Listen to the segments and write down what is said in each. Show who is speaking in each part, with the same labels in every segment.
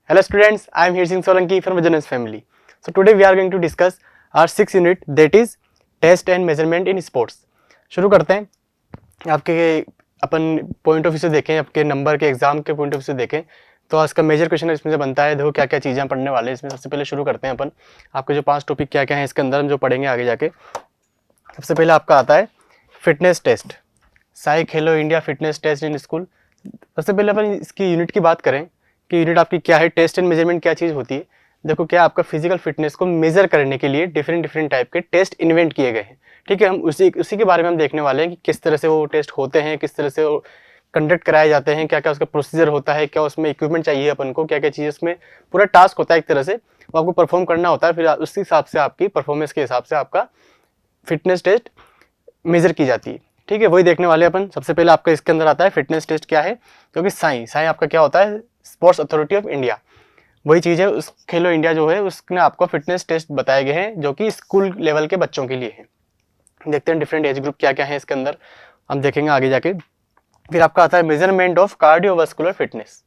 Speaker 1: Hello students, I am Heer Singh Solanki from Vision's family. So today we are going to discuss our 6th unit, that is test and measurement in sports. शुरू करते हैं। आपके अपन point of view से देखें, आपके number के exam के point of view से देखें तो आज का मेजर क्वेश्चन इसमें से बनता है। देखो क्या क्या चीज़ें पढ़ने वाले हैं इसमें। सबसे पहले शुरू करते हैं अपन। आपके जो 5 टॉपिक क्या क्या है इसके अंदर हम जो पढ़ेंगे आगे जाके। सबसे पहले आपका आता है fitness test, SAI Khelo India fitness test in school. सबसे पहले अपन इसकी यूनिट की बात करें कि यूनिट आपकी क्या है, टेस्ट एंड मेजरमेंट क्या चीज़ होती है। देखो क्या आपका फिजिकल फिटनेस को मेजर करने के लिए डिफरेंट टाइप के टेस्ट इन्वेंट किए गए हैं। ठीक है, हम उसी के बारे में हम देखने वाले हैं कि किस तरह से वो टेस्ट होते हैं, किस तरह से वो कंडक्ट कराए जाते हैं, क्या क्या उसका प्रोसीजर होता है, क्या उसमें इक्विपमेंट चाहिए अपन को, क्या क्या चीज़ उसमें पूरा टास्क होता है एक तरह से वो आपको परफॉर्म करना होता है। फिर उसी हिसाब से आपकी परफॉर्मेंस के हिसाब से आपका फिटनेस टेस्ट मेजर की जाती है। ठीक है, वही देखने वाले अपन। सबसे पहले आपका इसके अंदर आता है फिटनेस टेस्ट क्या है, क्योंकि साई आपका क्या होता है, स्पोर्ट्स अथॉरिटी ऑफ इंडिया। वही चीज़ है, उस खेलो इंडिया जो है उसने आपको फिटनेस टेस्ट बताए गए हैं जो कि स्कूल लेवल के बच्चों के लिए हैं। देखते हैं डिफरेंट एज ग्रुप क्या क्या है इसके अंदर, हम देखेंगे आगे जाके। फिर आपका आता है measurement of cardiovascular fitness.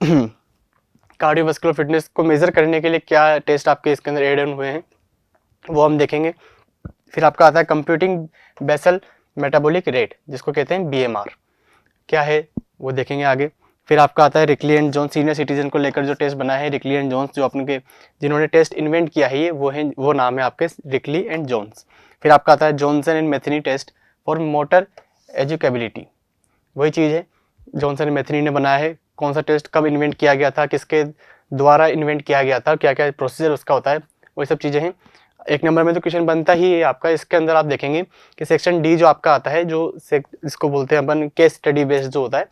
Speaker 1: Cardiovascular fitness को मेजर करने के लिए क्या टेस्ट आपके इसके अंदर एड ऑन हुए हैं वो हम देखेंगे। फिर आपका आता है कंप्यूटिंग बेसल मेटाबॉलिक रेट, जिसको कहते हैं BMR, क्या है वो देखेंगे आगे। फिर आपका आता है Rikli and Jones, senior citizen को लेकर जो टेस्ट बना है रिकली एंड जोन्स, जो अपने जिन्होंने टेस्ट इन्वेंट किया है ये वो नाम है आपके रिकली एंड जोन्स। फिर आपका आता है Johnson and Metheny test for motor educability. वही चीज़ है, जॉनसन एंड मैथनी ने बनाया है। कौन सा टेस्ट कब इन्वेंट किया गया था, किसके द्वारा इन्वेंट किया गया था, क्या क्या प्रोसीजर उसका होता है, वही सब चीज़ें हैं। एक नंबर में तो क्वेश्चन बनता ही है आपका। इसके अंदर आप देखेंगे कि सेक्शन डी जो आपका आता है, जो इसको बोलते हैं अपन केस स्टडी बेस्ड जो होता है,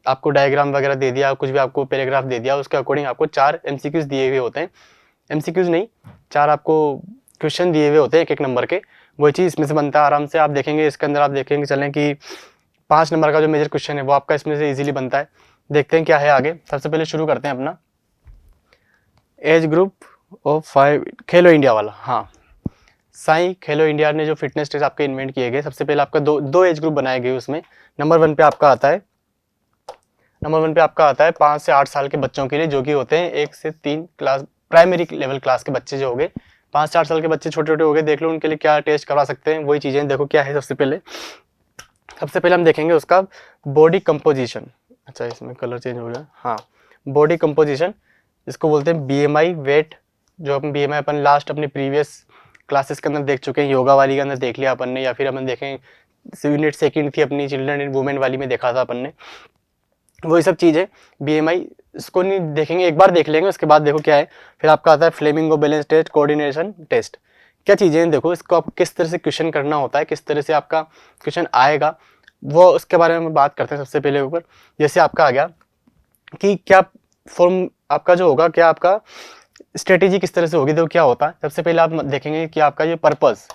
Speaker 1: आपको डायग्राम वगैरह दे दिया, कुछ भी आपको पैराग्राफ दे दिया, उसके अकॉर्डिंग आपको 4 MCQs दिए हुए होते हैं। MCQs नहीं, 4 आपको क्वेश्चन दिए हुए होते हैं एक नंबर के। वही चीज़ इसमें से बनता है आराम से। आप देखेंगे इसके अंदर, आप देखेंगे चलें कि 5 नंबर का जो मेजर क्वेश्चन है वो आपका इसमें से ईजिली बनता है। देखते हैं क्या है आगे। सबसे पहले शुरू करते हैं अपना age group of 5 Khelo India वाला। हाँ, साई खेलो इंडिया ने जो फिटनेस टेस्ट आपके इन्वेंट किए गए, सबसे पहले आपका दो एज ग्रुप बनाए गए उसमें। नंबर 1 पे आपका आता है 5 से 8 साल के बच्चों के लिए, जो कि होते हैं 1 से 3 क्लास प्राइमरी लेवल क्लास के बच्चे जो हो गए। 5 से 8 साल के बच्चे छोटे छोटे हो गए, देख लो उनके लिए क्या टेस्ट करवा सकते हैं। वही चीज़ें देखो क्या है। सबसे पहले हम देखेंगे उसका बॉडी कंपोजिशन। अच्छा, इसमें कलर चेंज हो गया। हाँ, बॉडी कंपोजिशन, इसको बोलते हैं BMI वेट। जो अपन BMI अपन लास्ट अपनी प्रीवियस क्लासेस के अंदर देख चुके हैं, योगा वाली के अंदर देख लिया अपन ने, या फिर अपन देखें यूनिट सेकंड थी अपनी चिल्ड्रन एंड वुमेन वाली में देखा था अपन ने। वही सब चीज़ है। BMI इसको नहीं देखेंगे, एक बार देख लेंगे, उसके बाद देखो क्या है। फिर आपका आता है flamingo balance test, coordination test. क्या चीज़ें हैं देखो, इसको आपको किस तरह से क्वेश्चन करना होता है, किस तरह से आपका क्वेश्चन आएगा, वो उसके बारे में बात करते हैं। सबसे पहले ऊपर जैसे आपका आ गया कि क्या फॉर्म आपका जो होगा, क्या आपका स्ट्रेटेजी किस तरह से होगी। देखो क्या होता है, सबसे पहले आप देखेंगे कि आपका ये पर्पस,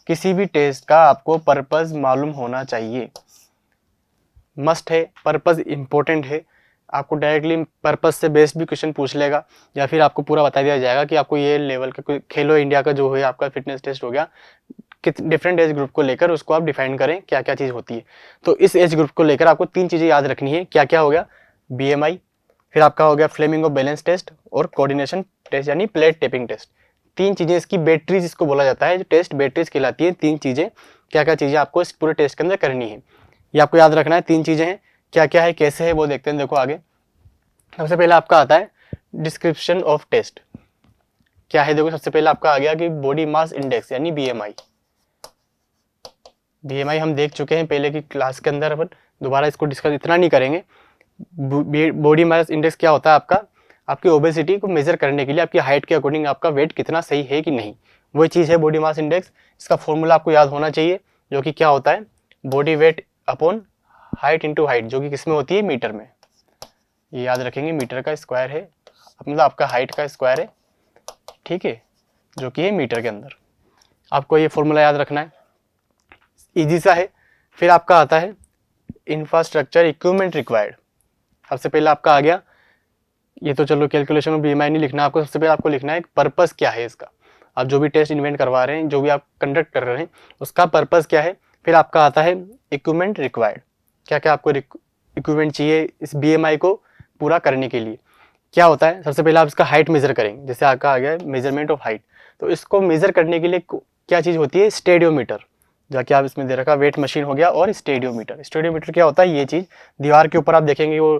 Speaker 1: किसी भी टेस्ट का आपको पर्पस मालूम होना चाहिए, मस्ट है। पर्पस इंपॉर्टेंट है। आपको डायरेक्टली पर्पस से बेस्ड भी क्वेश्चन पूछ लेगा, या फिर आपको पूरा बता दिया जाएगा कि आपको ये लेवल का खेलो इंडिया का जो है आपका फिटनेस टेस्ट हो गया, डिफरेंट एज ग्रुप को लेकर उसको आप डिफाइन करें क्या क्या चीज़ होती है। तो इस एज ग्रुप को लेकर आपको 3 चीज़ें याद रखनी है। क्या क्या हो गया, BMI, फिर आपका हो गया फ्लेमिंगो बैलेंस टेस्ट, और कोऑर्डिनेशन टेस्ट यानी प्लेट टेपिंग टेस्ट। 3 चीज़ें इसकी बैटरीज इसको बोला जाता है, जो टेस्ट बैटरीज कहलाती है। 3 चीज़ें, क्या क्या चीज़ें आपको इस पूरे टेस्ट के अंदर करनी है, ये आपको याद रखना है। 3 चीज़ें हैं, क्या क्या है, कैसे है, वो देखते हैं। देखो आगे सबसे पहले आपका आता है डिस्क्रिप्शन ऑफ टेस्ट। क्या है देखो, सबसे पहले आपका आ गया कि बॉडी मास इंडेक्स यानी BMI हम देख चुके हैं पहले की क्लास के अंदर, अपन दोबारा इसको डिस्कस इतना नहीं करेंगे। बॉडी मास इंडेक्स क्या होता है आपका, आपकी ओबेसिटी को मेजर करने के लिए आपकी हाइट के अकॉर्डिंग आपका वेट कितना सही है कि नहीं, वही चीज़ है बॉडी मास इंडेक्स। इसका फॉर्मूला आपको याद होना चाहिए, जो कि क्या होता है, body weight upon height into height, जो कि किसमें होती है, मीटर में। ये याद रखेंगे, मीटर का स्क्वायर है, मतलब आपका हाइट का स्क्वायर है, ठीक है, जो कि है मीटर के अंदर। आपको ये फॉर्मूला याद रखना है, इजी सा है। फिर आपका आता है इंफ्रास्ट्रक्चर इक्विपमेंट रिक्वायर्ड। सबसे पहले आपका आ गया, ये तो चलो कैलकुलेशन में BMI नहीं लिखना आपको, सबसे पहले आपको लिखना है पर्पस क्या है इसका। आप जो भी टेस्ट इन्वेंट करवा रहे हैं, जो भी आप कंडक्ट कर रहे हैं, उसका पर्पस क्या है। फिर आपका आता है इक्विपमेंट रिक्वायर्ड, क्या क्या आपको इक्विपमेंट चाहिए इस BMI को पूरा करने के लिए। क्या होता है, सबसे पहले आप इसका हाइट मेजर करेंगे, जैसे आपका आ गया मेजरमेंट ऑफ हाइट। तो इसको मेजर करने के लिए क्या चीज़ होती है, स्टेडियोमीटर, जाके आप इसमें दे रखा वेट मशीन हो गया और स्टेडियोमीटर। स्टेडियोमीटर क्या होता है, ये चीज़ दीवार के ऊपर आप देखेंगे वो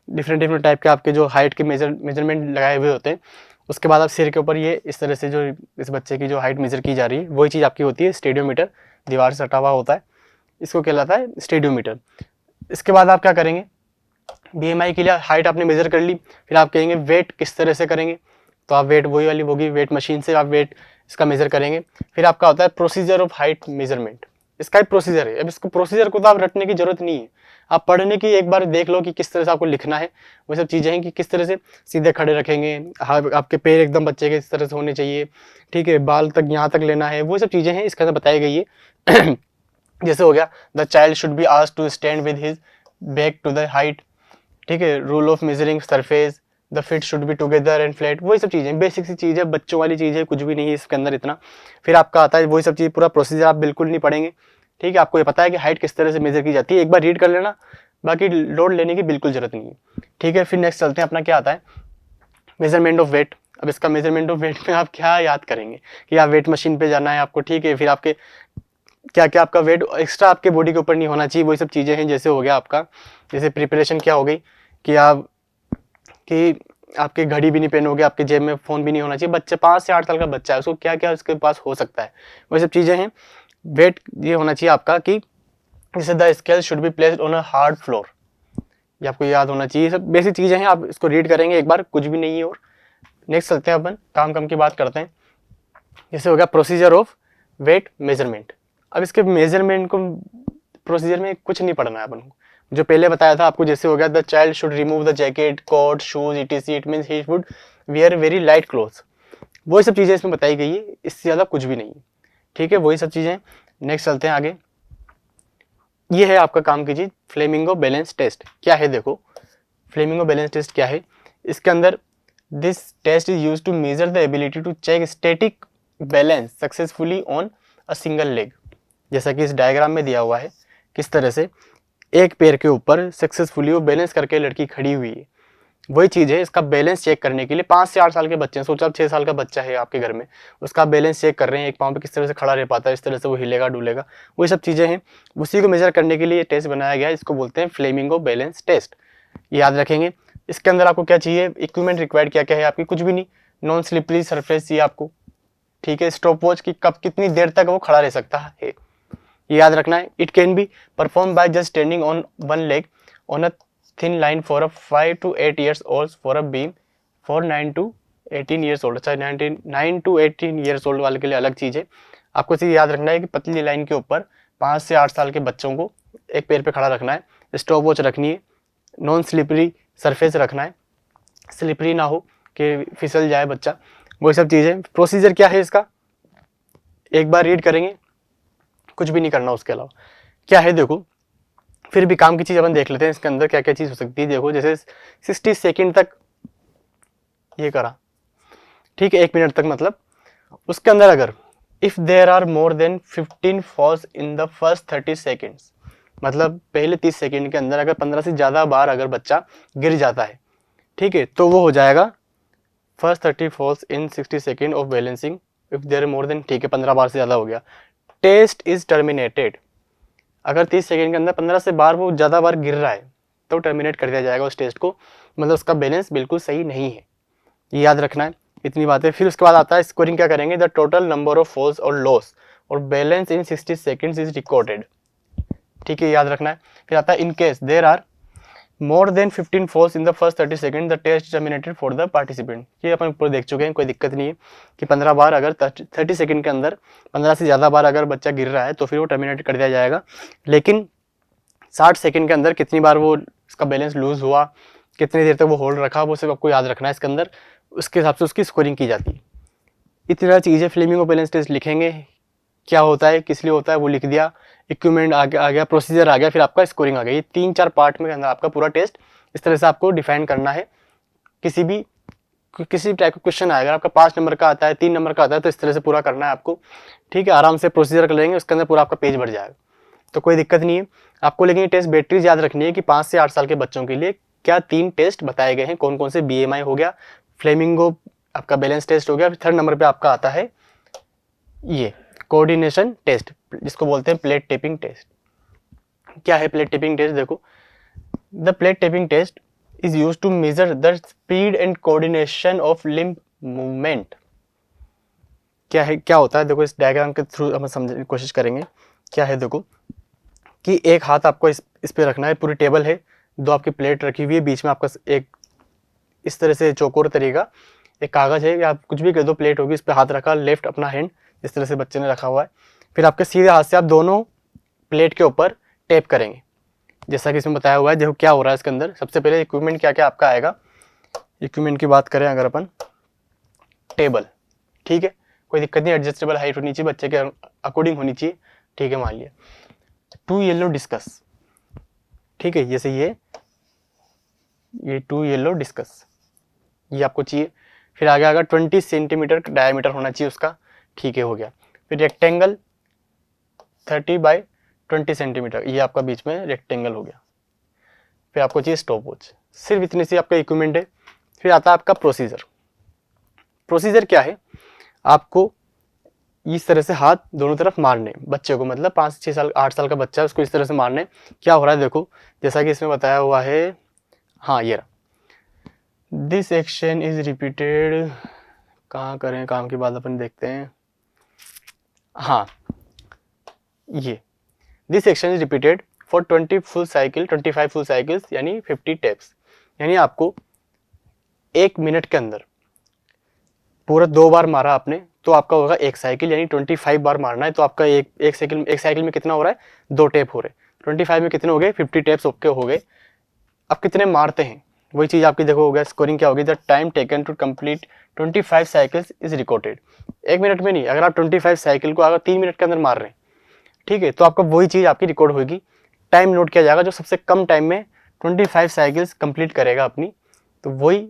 Speaker 1: डिफरेंट टाइप के आपके जो हाइट के मेजरमेंट लगाए हुए होते हैं। उसके बाद आप सिर के ऊपर ये इस तरह से जो इस बच्चे की जो हाइट मेजर की जा रही है वही चीज़ आपकी होती है स्टेडियोमीटर, दीवार से सटा हुआ होता है, इसको कहलाता है स्टेडियोमीटर। इसके बाद आप क्या करेंगे, बीएमआई के लिए हाइट आपने मेजर कर ली, फिर आप कहेंगे वेट किस तरह से करेंगे, तो आप वेट वही वाली होगी, वेट मशीन से आप वेट इसका मेजर करेंगे। फिर आपका होता है प्रोसीजर ऑफ हाइट मेजरमेंट, इसका एक प्रोसीजर है। अब इसको प्रोसीजर को तो आप रटने की जरूरत नहीं है, आप पढ़ने की एक बार देख लो कि किस तरह से आपको लिखना है। वो सब चीज़ें हैं कि किस तरह से सीधे खड़े रखेंगे, आपके पैर एकदम बच्चे के इस तरह से होने चाहिए, ठीक है, बाल तक यहाँ तक लेना है, वो सब चीज़ें हैं इसके अंदर बताई गई है। जैसे हो गया the child should be asked to stand with his back to the height, ठीक है, rule of measuring surface, the feet should be together and flat, वही सब चीज़ें बेसिक सी चीज़ है, बच्चों वाली चीज़ है, कुछ भी नहीं है इसके अंदर इतना। फिर आपका आता है वही सब चीज़, पूरा प्रोसीजर आप बिल्कुल नहीं पढ़ेंगे, ठीक है, आपको ये पता है कि हाइट किस तरह से मेजर की जाती है, एक बार रीड कर लेना, बाकी लोड लेने की बिल्कुल जरूरत नहीं है, ठीक है। फिर नेक्स्ट चलते हैं, अपना क्या आता है मेजरमेंट ऑफ वेट। अब इसका मेजरमेंट ऑफ वेट में आप क्या याद करेंगे कि आप वेट मशीन पे जाना है आपको, ठीक है, फिर आपके क्या क्या आपका वेट एक्स्ट्रा आपके बॉडी के ऊपर नहीं होना चाहिए, वही सब चीज़ें हैं। जैसे हो गया आपका, जैसे प्रिपरेशन क्या हो गई कि आपके घड़ी भी नहीं पहनोगे, आपके जेब में फ़ोन भी नहीं होना चाहिए, बच्चे 5 से 8 साल का बच्चा है उसको क्या क्या उसके पास हो सकता है, वही सब चीज़ें हैं। वेट ये होना चाहिए आपका कि जैसे the scale should be placed on a hard floor, ये आपको याद होना चाहिए, सब बेसिक चीज़ें हैं, आप इसको रीड करेंगे एक बार, कुछ भी नहीं है। और नेक्स्ट चलते हैं, अपन काम की बात करते हैं। जैसे हो गया प्रोसीजर ऑफ वेट मेजरमेंट। अब इसके मेजरमेंट को प्रोसीजर में कुछ नहीं पढ़ना है अपन को, जो पहले बताया था आपको। जैसे हो गया the child should remove the jacket coat shoes etc, it means he would wear very light clothes, वही सब चीज़ें इसमें बताई गई है, इससे ज़्यादा कुछ भी नहीं है, ठीक है, वही सब चीज़ें। नेक्स्ट चलते हैं आगे, ये है आपका काम की चीज़ फ्लेमिंगो बैलेंस टेस्ट। क्या है देखो, फ्लेमिंगो बैलेंस टेस्ट क्या है, इसके अंदर this test is use to measure the ability to check static balance successfully on a single leg. जैसा कि इस डायग्राम में दिया हुआ है, किस तरह से एक पैर के ऊपर सक्सेसफुली वो बैलेंस करके लड़की खड़ी हुई है, वही चीज़ है। इसका बैलेंस चेक करने के लिए 5 से 8 साल के बच्चे हैं, सोचो आप 6 साल का बच्चा है आपके घर में, उसका बैलेंस चेक कर रहे हैं, एक पाँव पे किस तरह से खड़ा रह पाता है, इस तरह से वो हिलेगा डुलेगा, वही सब चीज़ें हैं। उसी को मेजर करने के लिए ये टेस्ट बनाया गया है, इसको बोलते हैं फ्लेमिंगो बैलेंस टेस्ट, याद रखेंगे। इसके अंदर आपको क्या चाहिए, इक्विपमेंट रिक्वायर्ड क्या क्या है आपकी, कुछ भी नहीं, नॉन स्लिपरी सरफेस चाहिए आपको, ठीक है, स्टॉप वॉच की कब कितनी देर तक वो खड़ा रह सकता है, ये याद रखना है। It can be perform by just standing on one leg on a thin line for a 5 to 8 years old for a beam for 9 to 18 years old। अच्छा 9 to 18 years old वाले के लिए अलग चीज़ है, आपको चीज़ याद रखना है कि पतली लाइन के ऊपर 5 से 8 साल के बच्चों को एक पैर पे खड़ा रखना है, स्टॉप वॉच रखनी है, नॉन स्लिपरी सरफेस रखना है, स्लिपरी ना हो कि फिसल जाए बच्चा, वही सब चीज़ें। प्रोसीजर क्या है इसका, एक बार रीड करेंगे, कुछ भी नहीं करना उसके अलावा। क्या है देखो, फिर भी काम की चीज़ अपन देख लेते हैं इसके अंदर क्या क्या चीज़ हो सकती है। देखो जैसे 60 सेकेंड तक ये करा, ठीक है, 1 मिनट तक, मतलब उसके अंदर अगर if there are more than 15 falls in the first 30 seconds, मतलब पहले 30 सेकेंड के अंदर अगर 15 से ज़्यादा बार अगर बच्चा गिर जाता है, ठीक है, तो वो हो जाएगा first 30 falls in 60 second of balancing if there more than, ठीक है, 15 बार से ज़्यादा हो गया, टेस्ट इज टर्मिनेटेड। अगर 30 सेकेंड के अंदर 15 से बार वो ज़्यादा बार गिर रहा है तो टर्मिनेट कर दिया जाएगा उस टेस्ट को, मतलब उसका बैलेंस बिल्कुल सही नहीं है, ये याद रखना है, इतनी बातें। फिर उसके बाद आता है स्कोरिंग, क्या करेंगे, the total number of falls और लॉस और balance in 60 seconds is recorded, ठीक है, याद रखना है। फिर आता है in case there are more than 15 falls in the first 30 second the test terminated for the participant. ये अपन ऊपर देख चुके हैं, कोई दिक्कत नहीं है कि 15 बार अगर 30 सेकेंड के अंदर 15 से ज़्यादा बार अगर बच्चा गिर रहा है तो फिर वो टर्मिनेट कर दिया जाएगा, लेकिन 60 सेकेंड के अंदर कितनी बार वो इसका बैलेंस लूज हुआ, कितनी देर तक वो होल्ड रखा, वो सब आपको याद रखना है इसके अंदर, उसके हिसाब से उसकी स्कोरिंग की जाती है। इतना चीज़ें फ्लेमिंगो बैलेंस टेस्ट लिखेंगे, क्या होता है, किस लिए होता है वो लिख दिया, इक्विपमेंट आ गया, प्रोसीजर आ गया, फिर आपका स्कोरिंग आ गया। ये 3-4 पार्ट में अंदर आपका पूरा टेस्ट इस तरह से आपको डिफाइन करना है। किसी भी टाइप का क्वेश्चन आएगा, आपका 5 नंबर का आता है, 3 नंबर का आता है, तो इस तरह से पूरा करना है आपको, ठीक है, आराम से प्रोसीजर कर लेंगे, उसके अंदर पूरा आपका पेज भर जाएगा, तो कोई दिक्कत नहीं है आपको। लेकिन ये टेस्ट बैटरीज याद रखनी है कि 5 से 8 साल के बच्चों के लिए क्या 3 टेस्ट बताए गए हैं, कौन कौन से, BMI हो गया, फ्लेमिंगो आपका बैलेंस टेस्ट हो गया, फिर थर्ड नंबर पे आपका आता है ये कोऑर्डिनेशन टेस्ट, जिसको बोलते हैं प्लेट टेपिंग टेस्ट। क्या है प्लेट टेपिंग टेस्ट? देखो, the plate tapping test is used to measure the speed and coordination of limb movement. क्या है, क्या होता है, देखो इस डायग्राम के थ्रू हम समझने की कोशिश करेंगे। क्या है, देखो कि एक हाथ आपको इस पे रखना है, पूरी टेबल है, 2 आपकी प्लेट रखी हुई है, बीच में आपका एक इस तरह से चौकोर तरीका एक कागज है, या आप कुछ भी कह दो, प्लेट होगी, इस पे हाथ रखा, लेफ्ट अपना हैंड इस तरह से बच्चे ने रखा हुआ है। फिर आपके सीधे हाथ से आप दोनों प्लेट के ऊपर टेप करेंगे, जैसा कि इसमें बताया हुआ है। देखो क्या हो रहा है इसके अंदर। सबसे पहले इक्विपमेंट क्या क्या आपका आएगा। इक्विपमेंट की बात करें अगर अपन, टेबल, ठीक है, कोई दिक्कत नहीं, एडजस्टेबल हाइट होनी चाहिए, बच्चे के अकॉर्डिंग होनी चाहिए, ठीक है, मान लिया। 2 येलो डिस्कस, ठीक है, जैसे ये 2 येलो डिस्कस, ये आपको चाहिए। फिर आगे आएगा 20 सेंटीमीटर डायमीटर होना चाहिए उसका, ठीक है, हो गया। फिर रेक्टेंगल 30 बाई 20 सेंटीमीटर, ये आपका बीच में रेक्टेंगल हो गया। फिर आपको चाहिए स्टॉप वॉच, सिर्फ इतनी सी आपका इक्विपमेंट है। फिर आता है आपका प्रोसीजर। प्रोसीजर क्या है, आपको इस तरह से हाथ दोनों तरफ मारने, बच्चे को, मतलब 5, 6 साल, 8 साल का बच्चा है, उसको इस तरह से मारने। क्या हो रहा है देखो, जैसा कि इसमें बताया हुआ है, हाँ ये रहा, दिस एक्शन इज रिपीटेड, कहाँ करें, काम के बाद अपन देखते हैं, हाँ ये, this action is repeated for 20 full cycle, 25 full cycles, यानी 50 टेप्स, यानी आपको 1 मिनट के अंदर पूरा 2 बार मारा आपने तो आपका होगा 1 साइकिल, यानी 25 बार मारना है, तो आपका एक साइकिल में कितना हो रहा है, 2 टेप हो रहे, 25 में कितने हो गए, 50 टेप्स ओके हो गए। अब कितने मारते हैं, वही चीज़ आपकी देखो हो गया, स्कोरिंग क्या होगी, the time taken to complete 25 cycles is recorded. 1 minute में नहीं, अगर आप 25 साइकिल को अगर 3 मिनट के अंदर मार रहे हैं, ठीक है, तो आपका वही चीज़ आपकी रिकॉर्ड होगी, टाइम नोट किया जाएगा, जो सबसे कम टाइम में 25 साइकिल्स कंप्लीट करेगा अपनी, तो वही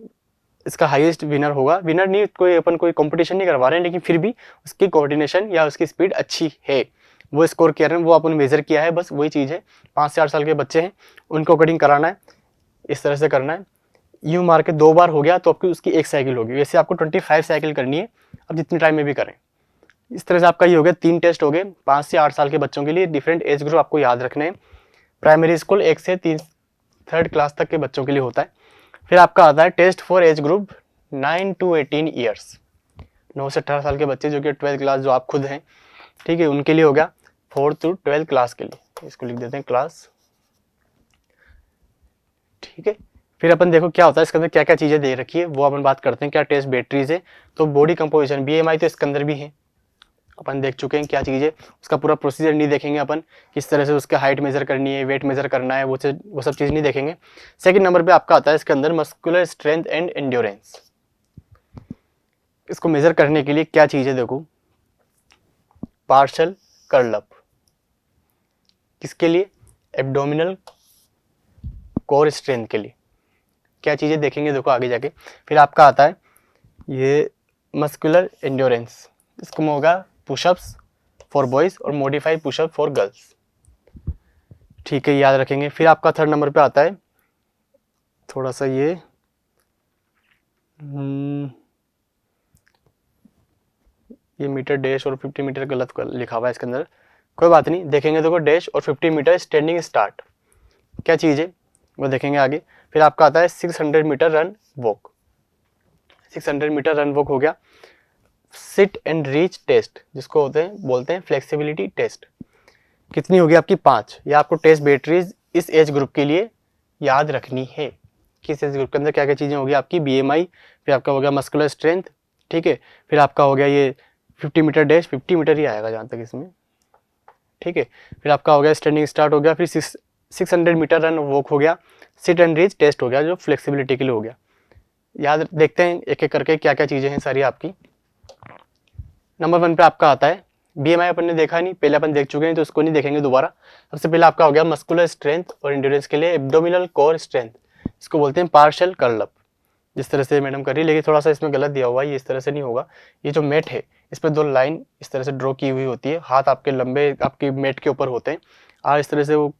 Speaker 1: इसका हाईएस्ट विनर होगा। विनर नहीं, कोई अपन कोई कंपटीशन नहीं करवा रहे हैं, लेकिन फिर भी उसकी कोऑर्डिनेशन या उसकी स्पीड अच्छी है, वो स्कोर किया रहे हैं, वो अपन मेजर किया है, बस वही चीज़ है। 5 से 8 साल के बच्चे हैं, उनको अकॉर्डिंग कराना है, इस तरह से करना है। यूँ मार के 2 बार हो गया तो आपकी उसकी 1 साइकिल होगी, वैसे आपको 25 साइकिल करनी है, अब जितने टाइम में भी करें। इस तरह से आपका ये हो गया, 3 टेस्ट हो गए 5 से 8 साल के बच्चों के लिए। डिफरेंट एज ग्रुप आपको याद रखने हैं। प्राइमरी स्कूल 1 से 3rd क्लास तक के बच्चों के लिए होता है। फिर आपका आता है test for age group 9 to 18 years, 9 से 18 साल के बच्चे, जो कि 12th क्लास जो आप खुद हैं, ठीक है, उनके लिए हो गया। 4th to 12th क्लास के लिए, इसको लिख देते हैं क्लास, ठीक है। फिर अपन देखो क्या होता है इसके अंदर, क्या क्या चीज़ें दे रखी है वो अपन बात करते हैं। क्या टेस्ट बैटरीज है, तो बॉडी कंपोजिशन BMI तो इसके अंदर भी है, अपन देख चुके हैं क्या चीज़ है। उसका पूरा प्रोसीजर नहीं देखेंगे अपन, किस तरह से उसका हाइट मेजर करनी है, वेट मेजर करना है, वो सब चीज़ नहीं देखेंगे। सेकंड नंबर पे आपका आता है इसके अंदर मस्कुलर स्ट्रेंथ एंड एंड्योरेंस। इसको मेजर करने के लिए क्या चीज़ है, देखो, पार्शियल कर्ल अप, किसके लिए, एब्डोमिनल कोर स्ट्रेंथ के लिए। क्या चीज़ें देखेंगे देखो आगे जाके। फिर आपका आता है ये मस्कुलर एंड्योरेंस, इसको होगा पुशअप्स फॉर बॉयज़ और मॉडिफाई पुशअप फॉर गर्ल्स, ठीक है, याद रखेंगे। फिर आपका थर्ड नंबर पे आता है थोड़ा सा ये मीटर डैश और 50 मीटर गलत लिखा हुआ है इसके अंदर, कोई बात नहीं, देखेंगे देखो, डैश और 50 मीटर स्टैंडिंग स्टार्ट, क्या चीज़ है वो देखेंगे आगे। फिर आपका आता है 600 metre run walk, 600 metre run walk हो गया। सिट एंड रीच टेस्ट, जिसको बोलते हैं फ्लेक्सिबिलिटी टेस्ट, कितनी होगी आपकी 5। या आपको टेस्ट बैटरीज इस एज ग्रुप के लिए याद रखनी है, किस एज ग्रुप के अंदर क्या क्या चीज़ें होगी आपकी, BMI, फिर आपका हो गया मस्कुलर स्ट्रेंथ, ठीक है, फिर आपका हो गया ये 50 मीटर डैश, 50 मीटर ही आएगा जहाँ तक इसमें, ठीक है। फिर आपका हो गया स्टैंडिंग स्टार्ट हो गया, फिर 600 मीटर रन वॉक हो गया, सिट एंड रीच टेस्ट हो गया जो फ्लेक्सिबिलिटी के लिए हो गया। याद देखते हैं एक एक करके क्या क्या चीज़ें हैं सारी आपकी। नंबर 1 पे आपका आता है BMI, अपन ने देखा नहीं, पहले अपन देख चुके हैं तो उसको नहीं देखेंगे दोबारा। सबसे पहले आपका हो गया मस्कुलर स्ट्रेंथ और एंड्योरेंस के लिए एब्डोमिनल कोर स्ट्रेंथ, इसको बोलते हैं पार्शियल कर्ल अप, जिस तरह से मैडम कर रही है, लेकिन थोड़ा सा इसमें गलत दिया हुआ है, ये इस तरह से नहीं होगा। ये जो मैट है इस पर 2 लाइन इस तरह से ड्रॉ की हुई होती है, हाथ आपके लंबे आपके मैट के ऊपर होते हैं, और इस तरह से वो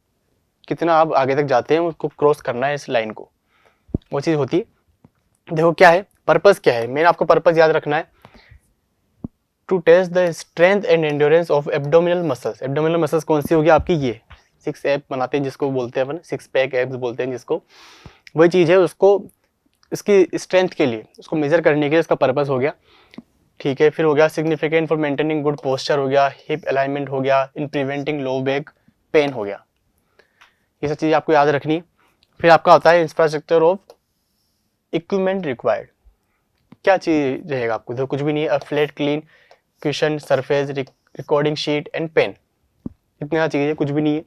Speaker 1: कितना आप आगे तक जाते हैं उसको क्रॉस करना है इस लाइन को, वो चीज़ होती है। देखो क्या है पर्पस, क्या है मेन आपको पर्पस याद रखना है, to test the strength and endurance of abdominal muscles. Abdominal muscles कौन सी होगी आपकी, ये 6 एप बनाते हैं जिसको बोलते हैं अपन 6 पैक एब्स बोलते हैं जिसको, वही चीज़ है। उसको इसकी स्ट्रेंथ के लिए उसको मेजर करने के लिए इसका पर्पस हो गया, ठीक है। फिर हो गया significant for maintaining good posture हो गया, हिप अलाइनमेंट हो गया, in preventing low back pain हो गया, ये सब चीज़ें आपको याद रखनी। फिर आपका होता है इंफ्रास्ट्रक्चर ऑफ इक्विपमेंट रिक्वायर्ड, क्या चीज़ रहेगा आपको, तो कुछ भी नहीं है, a flat clean question surface recording sheet and pen, इतना चीज़ है, कुछ भी नहीं है।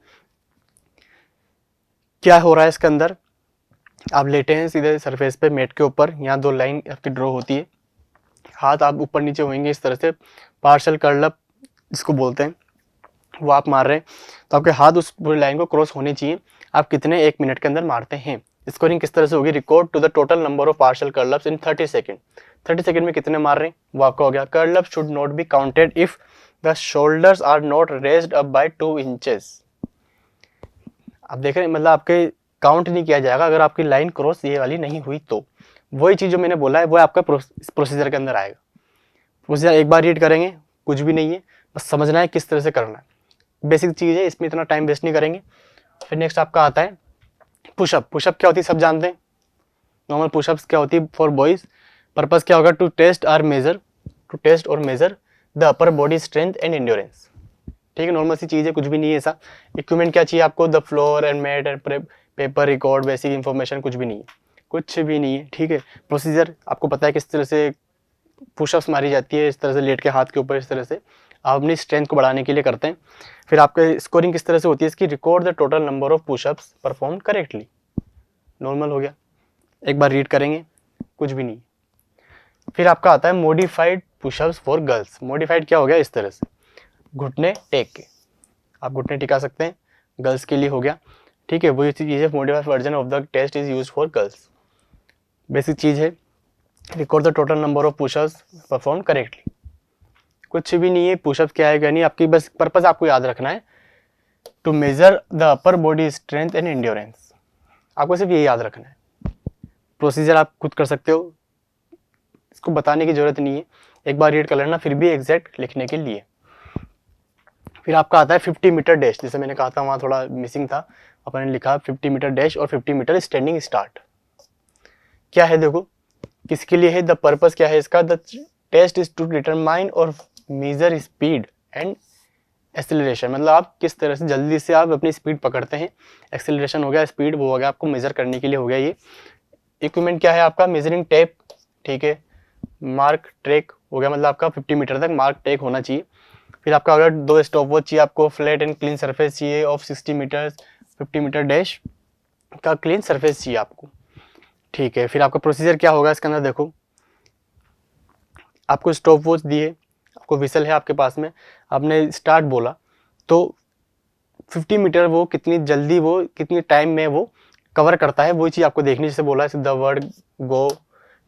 Speaker 1: क्या हो रहा है इसके अंदर, आप लेटे हैं सीधे सरफेस पे मेट के ऊपर, यहाँ 2 लाइन आपकी ड्रॉ होती है, हाथ आप ऊपर नीचे होंगे इस तरह से, पार्शल कर्ल अप जिसको बोलते हैं वो आप मार रहे हैं, तो आपके हाथ उस पूरी लाइन को क्रॉस होने चाहिए। आप कितने 1 मिनट के अंदर मारते हैं, स्कोरिंग किस तरह से होगी, record to the total number of partial curl ups in 30 second, 30 second में कितने मार रहे हैं वो आपका हो गया। Curl up should not be counted if the shoulders are not raised up by 2 inches. आप देख रहे हैं मतलब आपके काउंट नहीं किया जाएगा अगर आपकी लाइन क्रॉस ये वाली नहीं हुई तो, वही चीज़ जो मैंने बोला है वो आपका प्रोसीजर के अंदर आएगा। प्रोसीजर एक बार रीड करेंगे, कुछ भी नहीं है, बस समझना है किस तरह से करना है, बेसिक चीज़ है, इसमें इतना टाइम वेस्ट नहीं करेंगे। फिर नेक्स्ट आपका आता है पुशअप। पुशअप क्या होती है सब जानते हैं, नॉर्मल पुशअप्स क्या होती है फॉर बॉयज, पर्पस क्या होगा, टू टेस्ट और major the upper body strength and endurance, ठीक है, नॉर्मल सी चीज़ है, कुछ भी नहीं है ऐसा। इक्विपमेंट क्या चाहिए आपको, the floor and mat and paper record basic information, कुछ भी नहीं है, कुछ भी नहीं है, ठीक है। प्रोसीजर आपको पता है किस तरह से पुशअप्स मारी जाती है, इस तरह से लेट के हाथ के ऊपर, इस तरह से आप अपनी स्ट्रेंथ को बढ़ाने के लिए करते हैं। फिर आपका स्कोरिंग किस तरह से होती है इसकी, record the total number of pushups perform correctly, normal हो गया, एक बार रीड करेंगे, कुछ भी नहीं। फिर आपका आता है modified pushups for girls. Modified क्या हो गया, इस तरह से घुटने टेक के आप घुटने टिका सकते हैं, गर्ल्स के लिए हो गया, ठीक है। वही चीज़ है, modified version of the test is use for girls, basic चीज़ है। Record the total number of pushups perform correctly, कुछ भी नहीं है। पुशअप क्या है क्या नहीं, आपकी बस पर्पस आपको याद रखना है, to measure the upper body strength and endurance, आपको सिर्फ ये याद रखना है। प्रोसीजर आप खुद कर सकते हो, इसको बताने की जरूरत नहीं है, एक बार रीड कर लेना फिर भी एग्जैक्ट लिखने के लिए। फिर आपका आता है 50 मीटर डैश, जैसे मैंने कहा था वहाँ थोड़ा मिसिंग था, अपन ने लिखा 50 मीटर डैश और 50 मीटर स्टैंडिंग स्टार्ट। क्या है देखो किसके लिए है, द पर्पस क्या है इसका, the test is to determine और मेजर स्पीड एंड एक्सेलरेशन, मतलब आप किस तरह से जल्दी से आप अपनी स्पीड पकड़ते हैं, एक्सेलरेशन हो गया, स्पीड वो हो गया, आपको मेजर करने के लिए हो गया ये। इक्विपमेंट क्या है आपका, मेजरिंग टेप, ठीक है, मार्क ट्रैक हो गया, मतलब आपका 50 मीटर तक मार्क ट्रैक होना चाहिए। फिर आपका अगर 2 स्टॉप वॉच चाहिए आपको, फ्लैट एंड क्लीन सरफेस चाहिए ऑफ 60 मीटर, 50 मीटर डैश का क्लीन सरफेस चाहिए आपको, ठीक है। फिर आपका प्रोसीजर क्या होगा इसके अंदर, देखो आपको स्टॉप वॉच दिए, आपको विसल है आपके पास में, आपने स्टार्ट बोला तो 50 मीटर वो कितनी जल्दी, वो कितनी टाइम में वो कवर करता है, वही चीज़ आपको देखनी, जैसे बोला है द वर्ड गो,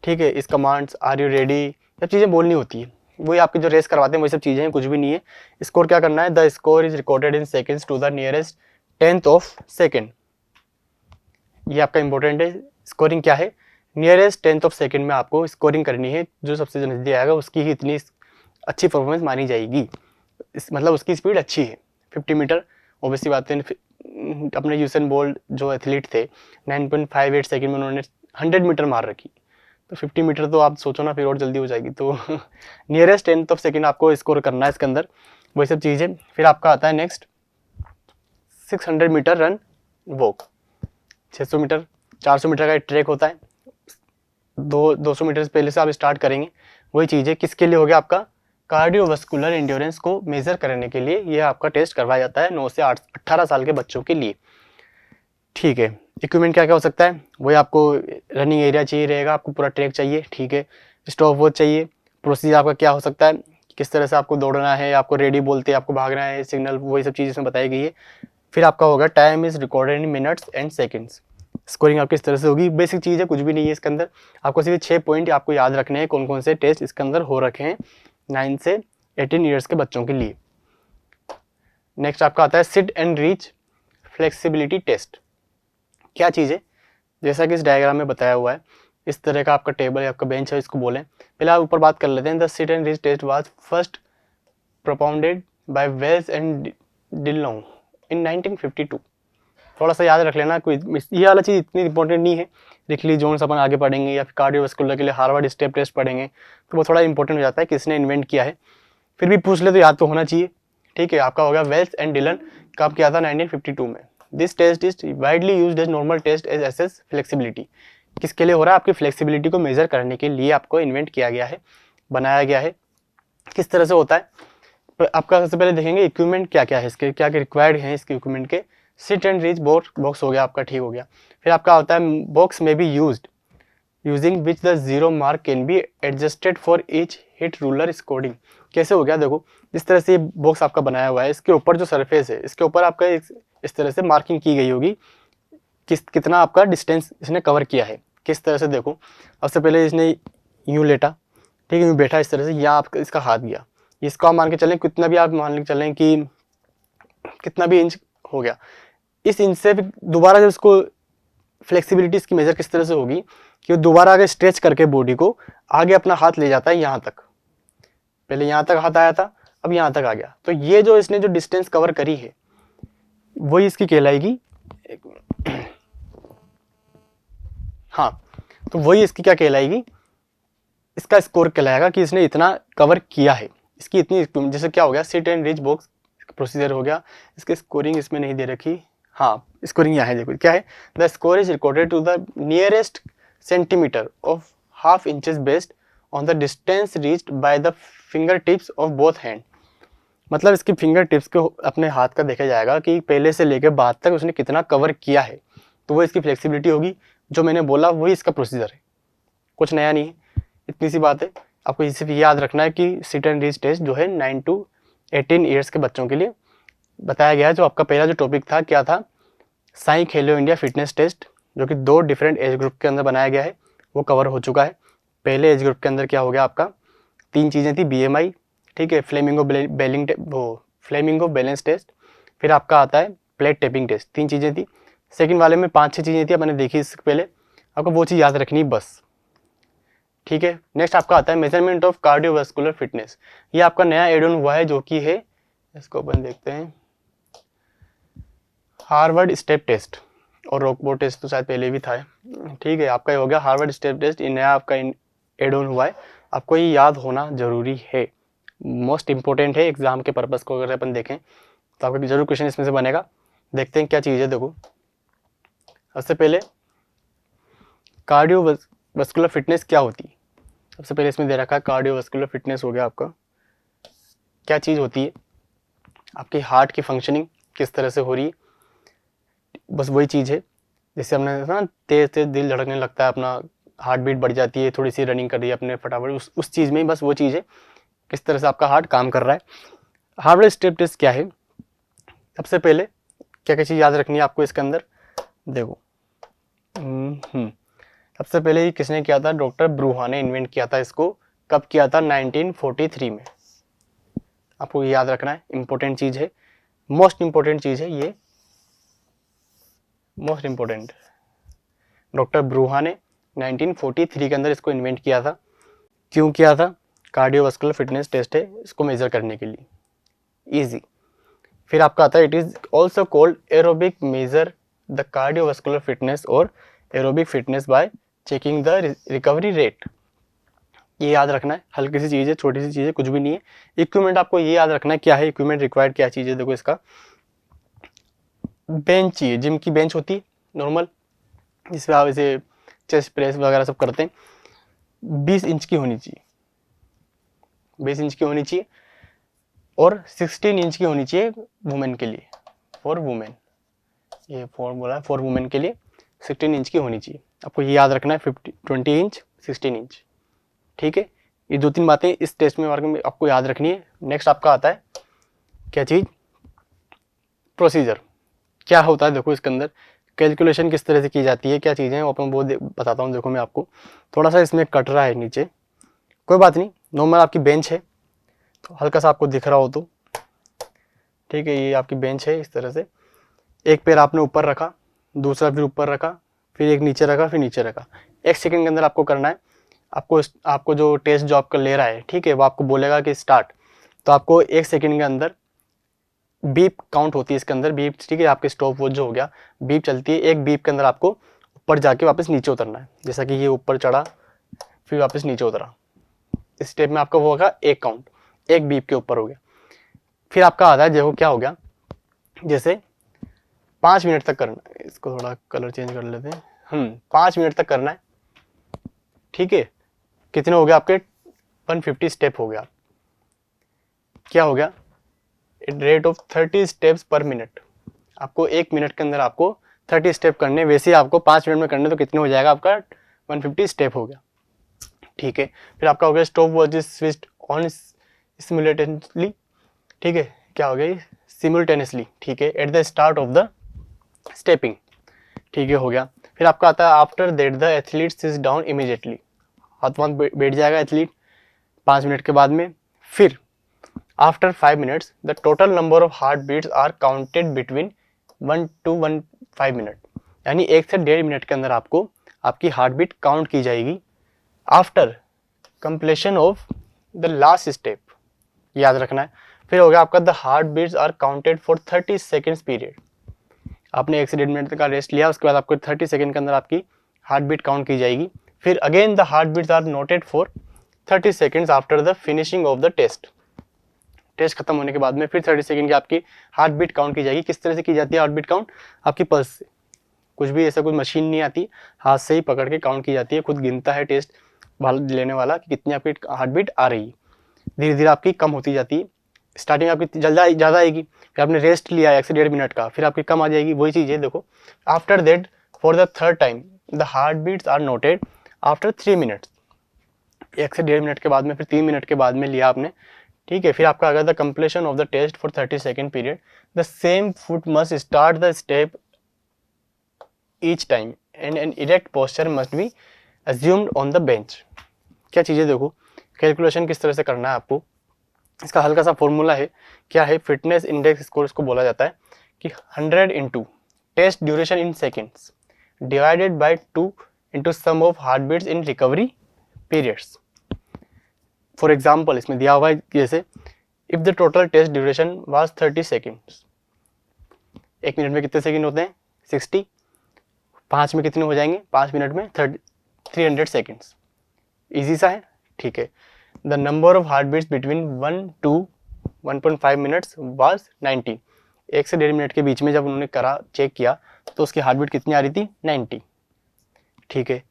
Speaker 1: ठीक है, इस कमांड्स आर यू रेडी, सब चीज़ें बोलनी होती है, वही आपके जो रेस करवाते हैं वही सब चीज़ें हैं, कुछ भी नहीं है। स्कोर क्या करना है, the score is recorded in seconds to the nearest 10th of second, ये आपका इंपॉर्टेंट है। स्कोरिंग क्या है, नियरेस्ट 10th ऑफ सेकेंड में आपको स्कोरिंग करनी है, जो सबसे नजदीक आएगा उसकी ही इतनी अच्छी परफॉर्मेंस मानी जाएगी, मतलब उसकी स्पीड अच्छी है। 50 मीटर ओबियसली बात है, अपने यूसेन बोल्ट जो एथलीट थे 9.58 सेकेंड में उन्होंने 100 मीटर मार रखी, तो 50 मीटर तो आप सोचो ना फिर और जल्दी हो जाएगी, तो नियरेस्ट 10th ऑफ सेकेंड आपको स्कोर करना है इसके अंदर, वही सब चीज़ें। फिर आपका आता है next 600 metre run walk, 600 metre 400 metre का एक ट्रैक होता है, 200 मीटर से पहले से आप स्टार्ट करेंगे, वही चीज़ है, किसके लिए हो गया आपका, कार्डियोवास्कुलर एंड्योरेंस को मेजर करने के लिए ये आपका टेस्ट करवाया जाता है 9 से 18 साल के बच्चों के लिए, ठीक है। इक्विपमेंट क्या क्या हो सकता है, वही आपको रनिंग एरिया चाहिए रहेगा, आपको पूरा ट्रैक चाहिए, ठीक है, स्टॉप वॉच चाहिए। प्रोसीजर आपका क्या हो सकता है, किस तरह से आपको दौड़ना है, आपको रेडी बोलते हैं, आपको भागना है, सिग्नल, वही सब चीज़ इसमें बताई गई है। फिर आपका होगा time is recorded in minutes and seconds, scoring आपकी इस तरह से होगी, बेसिक चीज़ है, कुछ भी नहीं है इसके अंदर, आपको सिर्फ 6 पॉइंट आपको याद रखने हैं, कौन कौन से टेस्ट इसके अंदर हो रखे हैं 9 से 18 ईयर्स के बच्चों के लिए। नेक्स्ट आपका आता है sit and reach flexibility test, क्या चीज़ है, जैसा कि इस डायग्राम में बताया हुआ है, इस तरह का आपका टेबल है, आपका बेंच है, इसको बोलें। पहले आप ऊपर बात कर लेते हैं। The sit and reach test was first propounded by Wells and Dillon in 1952। थोड़ा सा याद रख लेना, कोई ये वाला चीज़ इतनी इंपॉर्टेंट नहीं है। रिकली जोन्स अपन आगे पढ़ेंगे, या फिर कार्डियोवास्कुलर के लिए हार्वर्ड स्टेप टेस्ट पढ़ेंगे, तो वो थोड़ा इंपॉर्टेंट हो जाता है किसने इन्वेंट किया है। फिर भी पूछ ले तो याद तो होना चाहिए। ठीक है, आपका हो गया वेल्स एंड डिलन, कब किया था? 1952 में। This test is widely used as normal test as assess flexibility. किसके लिए हो रहा है? आपकी फ्लेक्सिबिलिटी को मेजर करने के लिए आपको इन्वेंट किया गया है, बनाया गया है। किस तरह से होता है आपका, सबसे पहले देखेंगे इक्विपमेंट क्या क्या है इसके, क्या क्या रिक्वायर्ड हैं इसके इक्विपमेंट के। सिट एंड रीच बॉक्स हो गया आपका, ठीक हो गया। फिर आपका होता है बॉक्स में be used using which the zero mark can be adjusted for each hit ruler scoring. कैसे हो गया? देखो, जिस तरह से ये बॉक्स आपका बनाया हुआ है, इसके ऊपर जो सरफेस है, इसके ऊपर आपका इस तरह से मार्किंग की गई होगी, कितना आपका डिस्टेंस इसने कवर किया है। किस तरह से देखो, सबसे पहले इसने यूँ लेटा, ठीक है, यूँ बैठा इस तरह से, यहाँ आपका इसका हाथ गया, इसको आप मान के चलें, कितना भी आप मान के चलें कि कितना भी इंच हो गया, इस इंच से दोबारा जब इसको फ्लेक्सिबिलिटी इसकी मेजर किस तरह से होगी कि वो दोबारा आगे स्ट्रेच करके बॉडी को आगे अपना हाथ ले जाता है यहाँ तक। पहले यहाँ तक हाथ आया था, अब यहाँ तक आ गया, तो ये जो इसने जो डिस्टेंस कवर करी है वही इसकी कहलाएगी। हाँ, तो वही इसकी क्या कहलाएगी? इसका स्कोर कहलाएगा कि इसने इतना कवर किया है, इसकी इतनी। जैसे क्या हो गया, seat and reach box procedure हो गया, इसकी स्कोरिंग इसमें नहीं दे रखी। हाँ, स्कोरिंग यहाँ है, देखो क्या है। The score is recorded to the nearest centimetre of half inches based on the distance reached by the finger tips of both hand. मतलब इसकी फिंगर टिप्स को अपने हाथ का देखा जाएगा कि पहले से लेकर बाद तक उसने कितना कवर किया है, तो वो इसकी फ्लेक्सिबिलिटी होगी। जो मैंने बोला वही इसका प्रोसीजर है, कुछ नया नहीं है, इतनी सी बात है। आपको सिर्फ याद रखना है कि सिट एंड रीच टेस्ट जो है 9 to 18 ईयर्स के बच्चों के लिए बताया गया है। जो आपका पहला जो टॉपिक था क्या था? Sai Khelo India fitness test, जो कि 2 डिफरेंट एज ग्रुप के अंदर बनाया गया है, वो कवर हो चुका है। पहले एज ग्रुप के अंदर क्या हो गया आपका, 3 चीज़ें थी, BMI, ठीक है, फ्लेमिंगो बैलेंस टेस्ट, फिर आपका आता है प्लेट टेपिंग टेस्ट, 3 चीज़ें थी। सेकंड वाले में 5-6 चीज़ें थी, अपने देखी इससे पहले, आपको वो चीज़ याद रखनी बस, ठीक है। नेक्स्ट आपका आता है मेजरमेंट ऑफ कार्डियोवास्कुलर फिटनेस। ये आपका नया एड ऑन हुआ है, जो कि है, इसको अपन देखते हैं, हार्वर्ड स्टेप टेस्ट। और रॉकबो टेस्ट तो शायद पहले भी था, ठीक है। आपका ये हो गया हार्वर्ड स्टेप टेस्ट, ये नया आपका एड ऑन हुआ है। आपको ये याद होना जरूरी है, मोस्ट इंपॉर्टेंट है एग्जाम के पर्पस को अगर अपन देखें तो आपका जरूर क्वेश्चन इसमें से बनेगा। देखते हैं क्या चीज़ है। देखो, सबसे पहले कार्डियोवास्कुलर फिटनेस क्या होती है। सबसे पहले इसमें दे रखा है कार्डियोवास्कुलर फिटनेस हो गया आपका, क्या चीज़ होती है, आपकी हार्ट की फंक्शनिंग किस तरह से हो रही है, बस वही चीज़ है। जैसे हमने ना तेज तेज दिल धड़कने लगता है, अपना हार्ट बीट बढ़ जाती है, थोड़ी सी रनिंग कर रही है अपने फटाफट, उस चीज़ में बस वो चीज़ है, किस तरह से आपका हार्ट काम कर रहा है। हार्वर्ड स्टेप टेस्ट क्या है? सबसे पहले क्या क्या चीज़ याद रखनी है आपको इसके अंदर, देखो। सबसे पहले ये किसने किया था? डॉक्टर ब्रूहा ने इन्वेंट किया था इसको। कब किया था? 1943 में। आपको ये याद रखना है, इंपॉर्टेंट चीज़ है, मोस्ट इंपॉर्टेंट चीज़ है ये, मोस्ट इंपॉर्टेंट। डॉक्टर ब्रूहा ने 1943 के अंदर इसको इन्वेंट किया था। क्यों किया था? कार्डियोवास्कुलर फिटनेस टेस्ट है, इसको मेजर करने के लिए, इजी। फिर आपका आता है it is also called aerobic measure the cardiovascular fitness और aerobic fitness by checking the recovery rate. ये याद रखना है, हल्की सी चीज़ है, छोटी सी चीज़ है, कुछ भी नहीं है। इक्विपमेंट आपको ये याद रखना है क्या है, इक्विपमेंट रिक्वायर्ड क्या चीज़ है। देखो, इसका बेंच चाहिए, जिम की बेंच होती है नॉर्मल, जिसमें आप ऐसे चेस्ट प्रेस वगैरह सब करते हैं, 20 इंच की होनी चाहिए, 20 इंच की होनी चाहिए, और 16 इंच की होनी चाहिए वुमेन के लिए, फॉर वुमेन, ये फॉर्मूला है फॉर वुमेन के लिए, 16 इंच की होनी चाहिए। आपको ये याद रखना है, 20 इंच 16 इंच, ठीक है। ये 2-3 बातें इस टेस्ट में आपको याद रखनी है। नेक्स्ट आपका आता है क्या चीज़, प्रोसीजर क्या होता है। देखो, इसके अंदर कैलकुलेशन किस तरह से की जाती है, क्या चीज़ें हैं, अपन वो बताता हूँ। देखो, मैं आपको थोड़ा सा इसमें कट रहा है नीचे, कोई बात नहीं, नॉर्मल आपकी बेंच है, तो हल्का सा आपको दिख रहा हो तो ठीक है। ये आपकी बेंच है, इस तरह से एक पैर आपने ऊपर रखा, दूसरा फिर ऊपर रखा, फिर एक नीचे रखा, फिर नीचे रखा। 1 सेकंड के अंदर आपको करना है। आपको जो टेस्ट जो आपका ले रहा है, ठीक है, वो आपको बोलेगा कि स्टार्ट, तो आपको 1 सेकंड के अंदर बीप काउंट होती है इसके अंदर, बीप, ठीक है, आपके स्टॉप वॉच जो हो गया, बीप चलती है। एक बीप के अंदर आपको ऊपर जाके वापस नीचे उतरना है, जैसा कि ये ऊपर चढ़ा फिर वापस नीचे उतरा। इस स्टेप में आपका वो होगा एक काउंट, एक बीप के ऊपर हो गया। फिर आपका आता है, देखो क्या हो गया, जैसे 5 मिनट तक करना है। इसको थोड़ा कलर चेंज कर लेते हैं। 5 मिनट तक करना है, ठीक है। कितने हो गए आपके, 150 स्टेप हो गया। क्या हो गया, रेट ऑफ 30 स्टेप्स पर मिनट। आपको 1 मिनट के अंदर आपको 30 स्टेप करने, वैसे ही आपको 5 मिनट में करने, तो कितने हो जाएगा आपका 150 स्टेप हो गया, ठीक है। फिर आपका हो गया stop watch is switched on simultaneously, ठीक है, क्या हो गया, सिमुलटेनियसली, ठीक है, at the start of the stepping, ठीक है, हो गया। फिर आपका आता है after that the athlete sits down immediately, हाथ वाथ बैठ जाएगा एथलीट 5 मिनट के बाद में। फिर after 5 minutes the total number of heart beats are counted between 1 to 1.5 minute, यानी 1 से 1.5 मिनट के अंदर आपको आपकी हार्ट बीट काउंट की जाएगी। After completion of the last step, याद रखना है। फिर हो गया आपका the heart beats are counted for 30 seconds period. आपने 1 से 1.5 मिनट का रेस्ट लिया, उसके बाद आपको 30 सेकेंड के अंदर आपकी हार्ट बीट काउंट की जाएगी। फिर again the heart beats are noted for 30 seconds after the finishing of the test. Test खत्म होने के बाद में फिर 30 सेकेंड की आपकी हार्ट बीट काउंट की जाएगी। किस तरह से की जाती है हार्ट बीट काउंट, आपकी पल्स से, कुछ भी ऐसा कोई मशीन नहीं आती, हाथ से ही पकड़ के काउंट की जाती है। खुद गिनता है टेस्ट लेने वाला कि कितनी आपकी हार्ट बीट आ रही है। धीरे धीरे आपकी कम होती जाती है, स्टार्टिंग आपकी ज़्यादा आएगी, फिर आपने रेस्ट लिया 1 से 1.5 मिनट का, फिर आपकी कम आ जाएगी। वही चीज़ है, देखो after that for the third time the heart beats are noted after 3 minutes. 1 से 1.5 मिनट के बाद में फिर 3 मिनट के बाद में लिया आपने, ठीक है। फिर आपका अगर the completion of the test for 30 second period the same foot must start the step each time and an erect posture must be assumed on the bench. क्या चीज़ें देखो, कैलकुलेशन किस तरह से करना है आपको, इसका हल्का सा फॉर्मूला है। क्या है, फिटनेस इंडेक्स स्कोर इसको बोला जाता है कि 100 into test duration in seconds divided by 2 into sum of heart beats in recovery periods. For example इसमें दिया हुआ है जैसे if the total test duration was 30 seconds, 1 minute में कितने सेकेंड होते हैं 60, 5 में कितने हो जाएंगे, 5 मिनट में 300 सेकेंड्स। इजी सा है, ठीक है। The number of heart beats between 1 to 1.5 minutes was 90। 1 से 1.5 मिनट के बीच में जब उन्होंने करा चेक किया तो उसकी हार्ट बीट कितनी आ रही थी 90, ठीक है।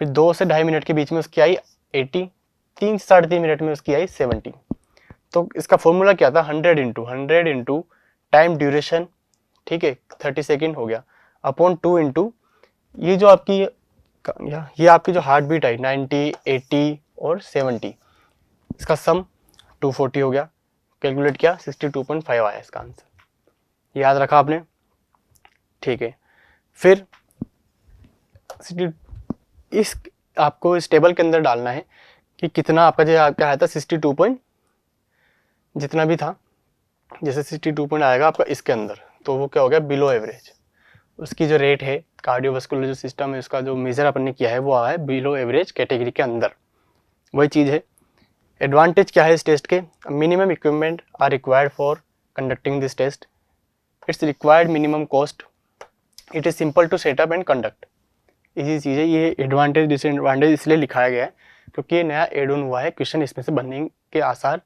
Speaker 1: फिर 2 से 2.5 मिनट के बीच में उसकी आई 80, 3 से 3.5 मिनट में उसकी आई 70। तो इसका फॉर्मूला क्या था, 100 इंटू टाइम ड्यूरेशन, ठीक है, 30 सेकेंड हो गया, अपॉन 2 इंटू ये जो आपकी ये आपकी जो हार्ट बीट आई 90, 80 और 70, इसका सम 240 हो गया। कैलकुलेट किया 62.5 आया इसका आंसर, याद रखा आपने, ठीक है। फिर इस आपको इस टेबल के अंदर डालना है कि कितना आपका जो क्या आया था 62 पॉइंट जितना भी था, जैसे 62 पॉइंट आएगा आपका इसके अंदर, तो वो क्या हो गया बिलो एवरेज। उसकी जो रेट है कार्डियोवास्कुलर जो सिस्टम है उसका जो मेजर अपन ने किया है वो आया है बिलो एवरेज कैटेगरी के अंदर, वही चीज़ है। एडवांटेज क्या है इस टेस्ट के, minimum equipment are required for conducting this test, it's required minimum cost, it is simple to setup and conduct. इसी चीज़ है, ये एडवांटेज डिसएडवांटेज इसलिए लिखाया गया है क्योंकि ये नया एड ऑन हुआ है, क्वेश्चन इसमें से बनने के आसार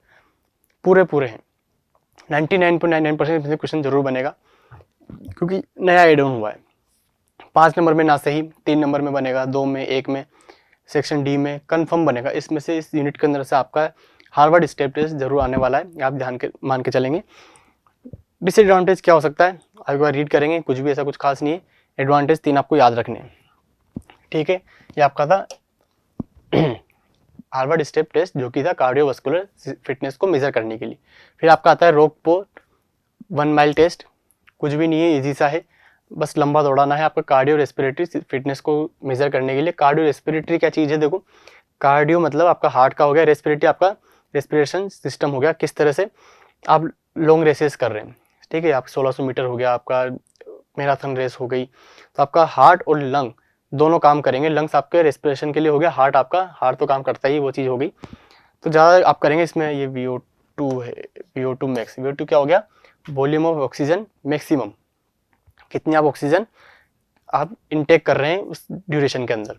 Speaker 1: पूरे हैं। 99.99% इसमें क्वेश्चन जरूर बनेगा क्योंकि नया एड ऑन हुआ है। 5 नंबर में ना सही, 3 नंबर में बनेगा, 2 में, 1 में, सेक्शन डी में कंफर्म बनेगा। इसमें से इस यूनिट के अंदर से आपका हार्वर्ड स्टेप टेस्ट जरूर आने वाला है, आप ध्यान के मान के चलेंगे। डिसएडवांटेज क्या हो सकता है एक बार रीड करेंगे, कुछ भी ऐसा कुछ खास नहीं है। एडवांटेज 3 आपको याद रखने हैं, ठीक है। ये आपका था हार्वर्ड स्टेप टेस्ट जो कि था कार्डियोवास्कुलर फिटनेस को मेजर करने के लिए। फिर आपका आता है रोकपोर्ट 1 माइल टेस्ट, कुछ भी नहीं है, इजी सा है, बस लंबा दौड़ाना है आपका कार्डियो रेस्पिरेटरी फिटनेस को मेजर करने के लिए। कार्डियो रेस्पिरेटरी क्या चीज़ है, देखो कार्डियो मतलब आपका हार्ट का हो गया, रेस्पिरेटरी आपका रेस्पिरेशन सिस्टम हो गया। किस तरह से आप लॉन्ग रेसेस कर रहे हैं, ठीक है, आप 1600 मीटर हो गया, आपका मैराथन रेस हो गई, तो आपका हार्ट और लंग दोनों काम करेंगे। लंग्स आपके रेस्पिरेशन के लिए हो गया, हार्ट तो काम करता ही, वो चीज़ हो गई। तो ज़्यादा आप करेंगे इसमें। ये VO2 है, VO2 मैक्स। VO2 क्या हो गया? वॉल्यूम ऑफ ऑक्सीजन मैक्सिमम, कितनी आप ऑक्सीजन आप इनटेक कर रहे हैं उस ड्यूरेशन के अंदर।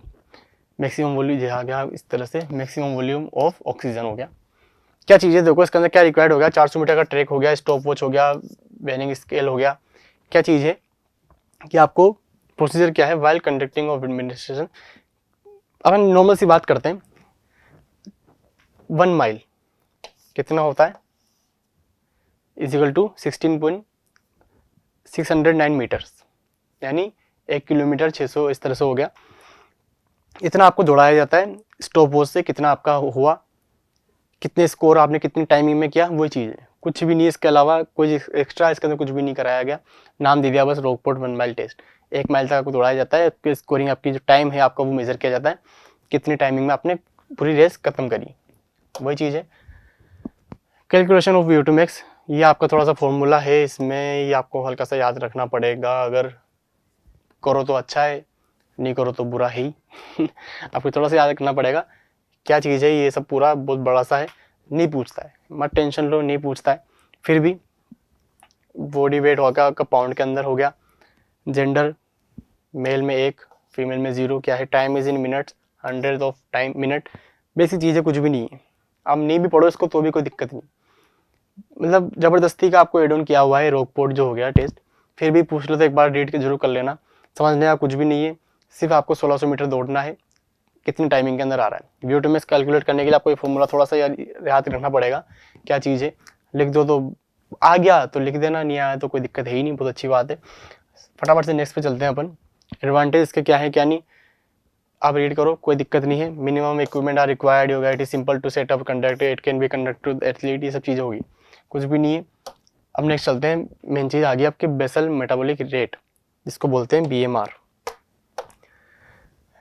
Speaker 1: मैक्सिमम वॉल्यूम जहाँ गया इस तरह से, मैक्सिमम वॉल्यूम ऑफ ऑक्सीजन हो गया। क्या चीज़ है देखो इसके अंदर क्या रिक्वायर्ड हो गया? 400 मीटर का ट्रैक हो गया, स्टॉप वॉच हो गया, वेनिंग स्केल हो गया। क्या चीज़ है कि आपको प्रोसीजर क्या है वाइल कंडक्टिंग ऑफ एडमिनिस्ट्रेशन। अपन नॉर्मल सी बात करते हैं, 1 माइल कितना होता है? इजिकल टू 16.609 मीटर्स, यानी 1 किलोमीटर 600 इस तरह से हो गया। इतना आपको दौड़ाया जाता है स्टॉप वॉच से, कितना आपका हुआ, कितने स्कोर आपने कितनी टाइमिंग में किया, वही चीज़ है, कुछ भी नहीं। इसके अलावा कोई एक्स्ट्रा इसके अंदर कुछ भी नहीं कराया गया। नाम दे दिया बस रॉकपोर्ट 1 माइल टेस्ट। 1 माइल तक आपको दौड़ाया जाता है, आपकी स्कोरिंग, आपकी जो टाइम है आपका वो मेजर किया जाता है, कितनी टाइमिंग में आपने पूरी रेस खत्म करी, वही चीज़ है। कैलकुलेशन ऑफ VO2 मैक्स, ये आपका थोड़ा सा फॉर्मूला है, इसमें ये आपको हल्का सा याद रखना पड़ेगा। अगर करो तो अच्छा है, नहीं करो तो बुरा ही आपको थोड़ा सा याद रखना पड़ेगा क्या चीज़ है। ये सब पूरा बहुत बड़ा सा है, नहीं पूछता है, मत टेंशन लो, नहीं पूछता है। फिर भी बॉडी वेट होगा आपका पाउंड के अंदर हो गया। जेंडर, मेल में 1, फीमेल में 0। क्या है? Time is in minutes, 100 of time minute. Basic चीज़ें कुछ भी नहीं है, आप नहीं भी पढ़ो इसको तो भी कोई दिक्कत नहीं। मतलब ज़बरदस्ती का आपको एड ऑन किया हुआ है रॉकपोर्ट जो हो गया टेस्ट। फिर भी पूछ लो तो एक बार रीड के जरूर कर लेना, समझने का कुछ भी नहीं है। सिर्फ आपको 1600 मीटर दौड़ना है, कितनी टाइमिंग के अंदर आ रहा है। VO2 मैक्स कैलकुलेट करने के लिए आपको ये फॉर्मूला थोड़ा सा याद रखना पड़ेगा। क्या चीज़ है? लिख दो तो आ गया तो लिख देना, नहीं आया तो कोई दिक्कत है ही नहीं, बहुत अच्छी बात है। फटाफट से नेक्स्ट पे चलते हैं अपन। एडवांटेज इसके क्या है क्या नहीं, आप रीड करो, कोई दिक्कत नहीं है। मिनिमम इक्विपमेंट आर रिक्वायर्ड होगा, it is simple to set up conduct, it can be conduct to athlete, ये सब चीज़ें होगी, कुछ भी नहीं है। अब नेक्स्ट चलते हैं, मेन चीज़ आ गई आपके बेसल मेटाबॉलिक रेट, जिसको बोलते हैं BMR।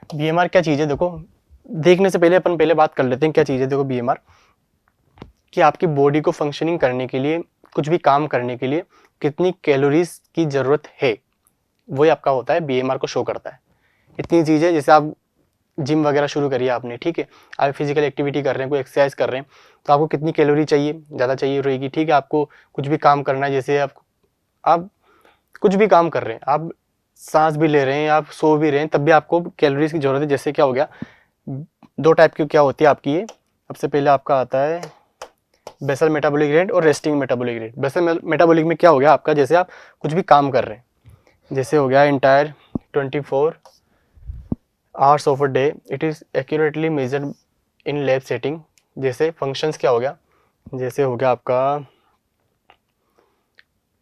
Speaker 1: BMR क्या चीज़ है देखो, देखने से पहले अपन बात कर लेते हैं क्या चीज़ है। देखो BMR कि आपकी बॉडी को फंक्शनिंग करने के लिए, कुछ भी काम करने के लिए कितनी कैलोरीज की ज़रूरत है, वही आपका होता है, BMR को शो करता है। इतनी चीज़ें, जैसे आप जिम वगैरह शुरू करिए आपने, ठीक है, आप फिजिकल एक्टिविटी कर रहे हैं, कोई एक्सरसाइज कर रहे हैं, तो आपको कितनी कैलोरी चाहिए, ज़्यादा चाहिए रहेगी, ठीक है। आपको कुछ भी काम करना है, जैसे आप कुछ भी काम कर रहे हैं, आप सांस भी ले रहे हैं, आप सो भी रहे हैं, तब भी आपको कैलोरीज की ज़रूरत है। जैसे क्या हो गया, 2 टाइप की क्या होती है आपकी, ये सबसे पहले आपका आता है बेसल मेटाबॉलिक रेट और resting metabolic rate. Basal metabolic में क्या हो गया आपका, जैसे आप कुछ भी काम कर रहे हैं, जैसे हो गया entire 24 hours of a day, it is accurately measured in lab setting. जैसे फंक्शंस क्या हो गया, जैसे हो गया आपका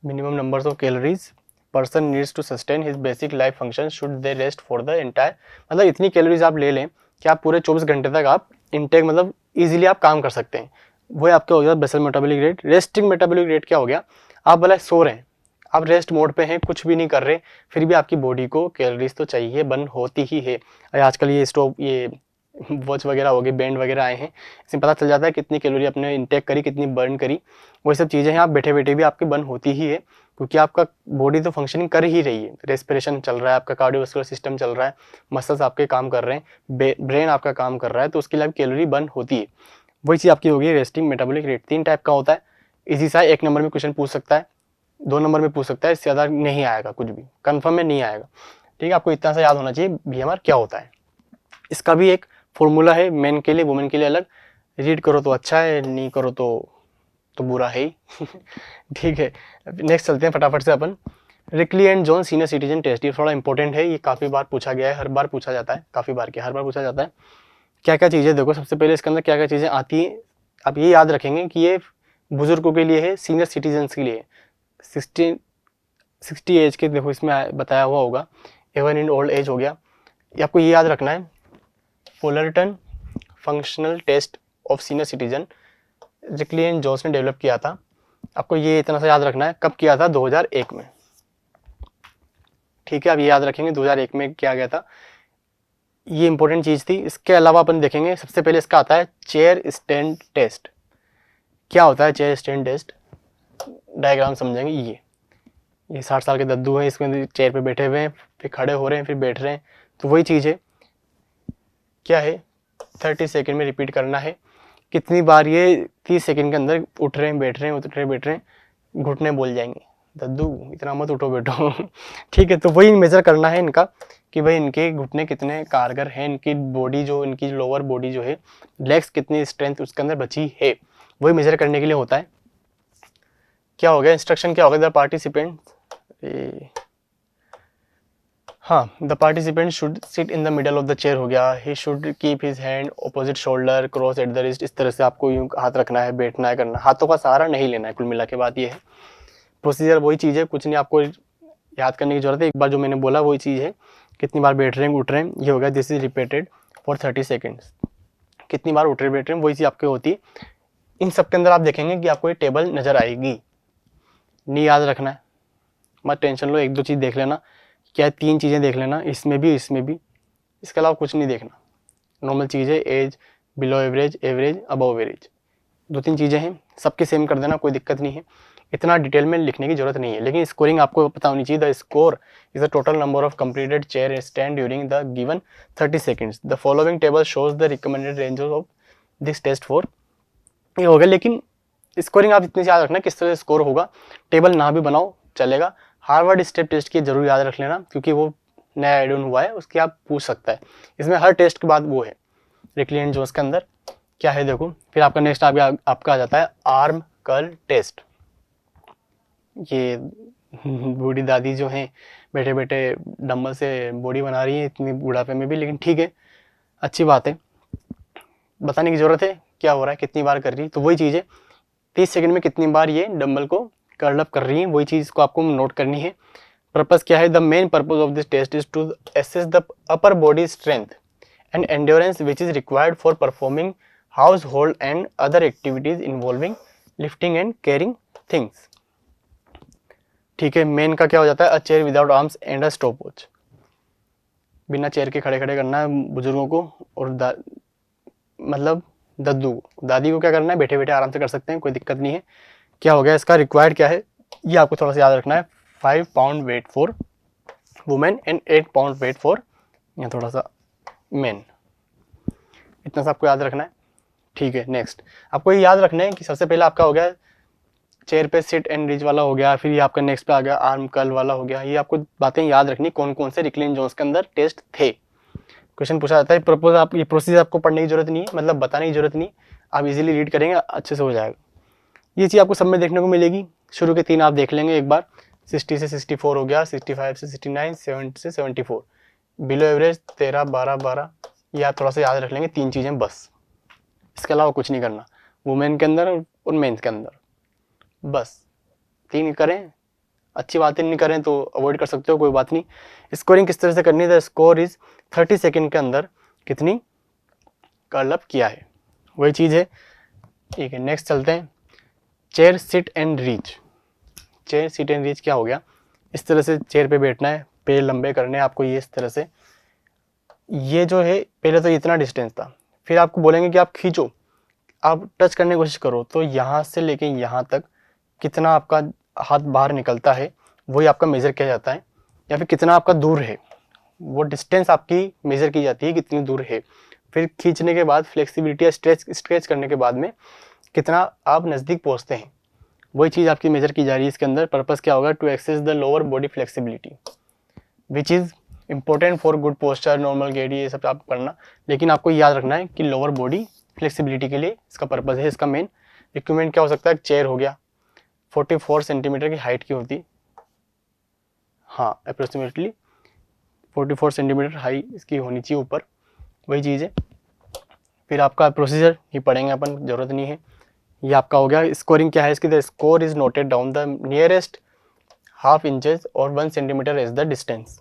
Speaker 1: minimum numbers of calories person needs to sustain his basic life function should they rest for the entire. मतलब इतनी कैलोरीज आप ले लें कि आप पूरे 24 घंटे तक आप इनटेक, मतलब इजीली आप काम कर सकते हैं, वो आपका हो गया basal metabolic rate. Resting metabolic rate क्या हो गया, आप भले सो रहे हैं, आप रेस्ट मोड पे हैं, कुछ भी नहीं कर रहे, फिर भी आपकी बॉडी को कैलोरीज तो चाहिए, बर्न होती ही है। आजकल ये स्टॉप, ये वॉच वगैरह हो गई, बैंड वगैरह आए हैं, इसमें पता चल जाता है कितनी कैलोरी आपने इंटेक करी, कितनी बर्न करी। वही सब चीज़ें हैं, आप बैठे बैठे भी आपकी बर्न होती ही है, क्योंकि आपका बॉडी तो फंक्शनिंग कर ही रही है, रेस्पिरेशन चल रहा है, आपका कार्डियोवास्कुलर सिस्टम चल रहा है, मसल्स आपके काम कर रहे हैं, ब्रेन आपका काम कर रहा है, तो उसके लिए कैलोरी बर्न होती है। वही चीज़ आपकी होगी रेस्टिंग मेटाबॉलिक रेट। 3 टाइप का होता है, इजी सा, 1 नंबर में क्वेश्चन पूछ सकता है, 2 नंबर में पूछ सकता है, इससे ज़्यादा नहीं आएगा, कुछ भी कन्फर्म में नहीं आएगा, ठीक है। आपको इतना सा याद होना चाहिए BMR क्या होता है। इसका भी एक फॉर्मूला है, मेन के लिए, वुमेन के लिए अलग। रीड करो तो अच्छा है, नहीं करो तो बुरा है ही ठीक है। नेक्स्ट चलते हैं फटाफट से अपन, Rikli and John senior citizen test. ये थोड़ा इंपॉर्टेंट है, ये काफ़ी बार पूछा गया है, हर बार पूछा जाता है, काफ़ी बार क्या, हर बार पूछा जाता है। क्या क्या चीज़ें देखो, सबसे पहले इसके अंदर क्या क्या चीज़ें आती हैं, आप ये याद रखेंगे कि ये बुजुर्गों के लिए है, सीनियर सिटीजन्स के लिए 60 एज के, देखो इसमें बताया हुआ होगा, एवन इन ओल्ड एज हो गया। ये आपको ये याद रखना है, Fullerton functional test of senior citizen Rikli and Jones ने डेवलप किया था। आपको ये इतना सा याद रखना है, कब किया था, 2001 में, ठीक है। आप ये याद रखेंगे 2001 में किया गया था, ये इंपॉर्टेंट चीज़ थी। इसके अलावा अपन देखेंगे, सबसे पहले इसका आता है चेयर स्टैंड टेस्ट। क्या होता है चेयर स्टैंड टेस्ट, डायग्राम समझेंगे। ये 60 साल के दद्दू हैं, इसमें चेयर पे बैठे हुए हैं, फिर खड़े हो रहे हैं, फिर बैठ रहे हैं। तो वही चीज़ है, क्या है 30 सेकेंड में रिपीट करना है। कितनी बार ये 30 सेकेंड के अंदर उठ रहे हैं, बैठ रहे हैं, उठ रहे हैं, बैठ रहे हैं, घुटने बोल जाएंगे, दद्दू इतना मत उठो बैठो ठीक है, तो वही मेजर करना है इनका कि भाई इनके घुटने कितने कारगर हैं, इनकी बॉडी जो, इनकी लोअर बॉडी जो है, लेग्स कितनी स्ट्रेंथ उसके अंदर बची है, वही मेजर करने के लिए होता है। क्या हो गया इंस्ट्रक्शन, क्या हो गया द पार्टिसिपेंट, हाँ the participant should sit in the middle of the chair हो गया, he should keep his hand opposite shoulder cross at the wrist, इस तरह से आपको यूं हाथ रखना है, बैठना है, करना, हाथों का सहारा नहीं लेना है। कुल मिला के बात ये है, प्रोसीजर वही चीज़ है, कुछ नहीं आपको याद करने की जरूरत है, एक बार जो मैंने बोला वही चीज़ है। कितनी बार बैठ रहे हैं, उठ रहे हैं, ये हो गया this is repeated for 30 seconds. कितनी बार उठ रहे बैठ रहे हैं, वही चीज़ आपकी होती है। इन सब के अंदर आप देखेंगे कि आपको ये टेबल नजर आएगी, नहीं याद रखना है, मत टेंशन लो, एक दो चीज़ देख लेना, क्या 3 चीज़ें देख लेना, इसमें भी इसमें भी, इसके अलावा कुछ नहीं देखना। नॉर्मल चीज़ है, age, below average, average, above average, 2-3 चीज़ें हैं, सबके सेम कर देना, कोई दिक्कत नहीं है, इतना डिटेल में लिखने की जरूरत नहीं है। लेकिन स्कोरिंग आपको पता होनी चाहिए, the score is the total number of completed chair stand during the given 30 seconds, the following table shows the recommended ranges of this test for, ये हो गया। लेकिन स्कोरिंग आप इतनी याद रखना किस तरह से स्कोर होगा, टेबल ना भी बनाओ चलेगा, हार्वर्ड स्टेप टेस्ट की जरूर याद रख लेना, क्योंकि वो नया एड ऑन हुआ है, उसकी आप पूछ सकता है, इसमें हर टेस्ट के बाद वो है रिकली एंड जोन्स के अंदर क्या है देखो। फिर आपका नेक्स्ट आपका आ जाता है आर्म कर्ल टेस्ट। ये बूढ़ी दादी जो हैं बैठे बैठे डंबल से बॉडी बना रही है इतनी बुढ़ापे में भी, लेकिन ठीक है, अच्छी बात है, बताने की जरूरत है क्या हो रहा है, कितनी बार कर रही है। तो वही चीज़ है, 30 सेकंड में कितनी बार ये डंबल को कर्ल अप कर रही है, वही चीज़ को आपको नोट करनी है। पर्पस क्या है, the main purpose of this test is to assess the upper body strength and endurance which is required for performing household and other activities involving lifting and carrying things. ठीक है, main का क्या हो जाता है, a chair without arms and a stop watch, बिना chair के खड़े खड़े करना है बुजुर्गों को, और मतलब दद्दू दादी को क्या करना है, बैठे बैठे आराम से कर सकते हैं, कोई दिक्कत नहीं है। क्या हो गया इसका रिक्वायर्ड क्या है, ये आपको थोड़ा सा याद रखना है, 5 pound weight for women and 8 pound weight for, या थोड़ा सा मेन, इतना सा आपको याद रखना है। ठीक है, नेक्स्ट आपको ये याद रखना है कि सबसे पहले आपका हो गया चेयर पे सिट एंड रीच वाला हो गया, फिर ये आपका नेक्स्ट पे आ गया आर्म कर्ल वाला हो गया। ये आपको बातें याद रखनी कौन कौन से रिकलिन जोन्स के अंदर टेस्ट थे, क्वेश्चन पूछा जाता है। प्रपोज आप ये प्रोसीजर आपको पढ़ने की जरूरत नहीं है, मतलब बताने की जरूरत नहीं, आप इजीली रीड करेंगे अच्छे से हो जाएगा। ये चीज़ आपको सब में देखने को मिलेगी, शुरू के 3 आप देख लेंगे एक बार, 60 से 64 हो गया, 65 से 69, 70 से 74, बिलो एवरेज 13, 12, 12, ये आप थोड़ा सा याद रख लेंगे, 3 चीज़ें बस, इसके अलावा कुछ नहीं करना, वुमेन के अंदर और मेंस के अंदर, बस 3 करें, अच्छी बातें नहीं करें तो अवॉइड कर सकते हो, कोई बात नहीं। स्कोरिंग किस तरह से करनी है, स्कोर इज 30 सेकेंड के अंदर कितनी कर्ल अप किया है, वही चीज़ है। ठीक है, नेक्स्ट चलते हैं, chair sit and reach. Chair sit and reach क्या हो गया, इस तरह से चेयर पे बैठना है, पैर लंबे करने हैं आपको, ये इस तरह से, ये जो है पहले तो इतना डिस्टेंस था, फिर आपको बोलेंगे कि आप खींचो, आप टच करने की कोशिश करो, तो यहाँ से लेके यहाँ तक कितना आपका हाथ बाहर निकलता है वही आपका मेजर किया जाता है, या फिर कितना आपका दूर है, वो डिस्टेंस आपकी मेजर की जाती है कितनी दूर है। फिर खींचने के बाद फ्लेक्सिबिलिटी या स्ट्रेच करने के बाद में कितना आप नज़दीक पहुँचते हैं, वही चीज़ आपकी मेजर की जा रही है इसके अंदर। पर्पस क्या होगा, to access the lower body flexibility which is important for good posture, normal gait, ये सब आप करना, लेकिन आपको याद रखना है कि लोअर बॉडी फ्लेक्सिबिलिटी के लिए इसका पर्पस है। इसका मेन इक्विपमेंट क्या हो सकता है, चेयर हो गया, 44 सेंटीमीटर की हाइट की होती, हाँ अप्रोक्सीमेटली 44 सेंटीमीटर हाई इसकी होनी चाहिए ऊपर, वही चीज़ है। फिर आपका प्रोसीजर ही पढ़ेंगे अपन, ज़रूरत नहीं है। ये आपका हो गया, स्कोरिंग क्या है इसकी, the score is noted down the nearest ½ inches और 1 सेंटीमीटर इज द डिस्टेंस,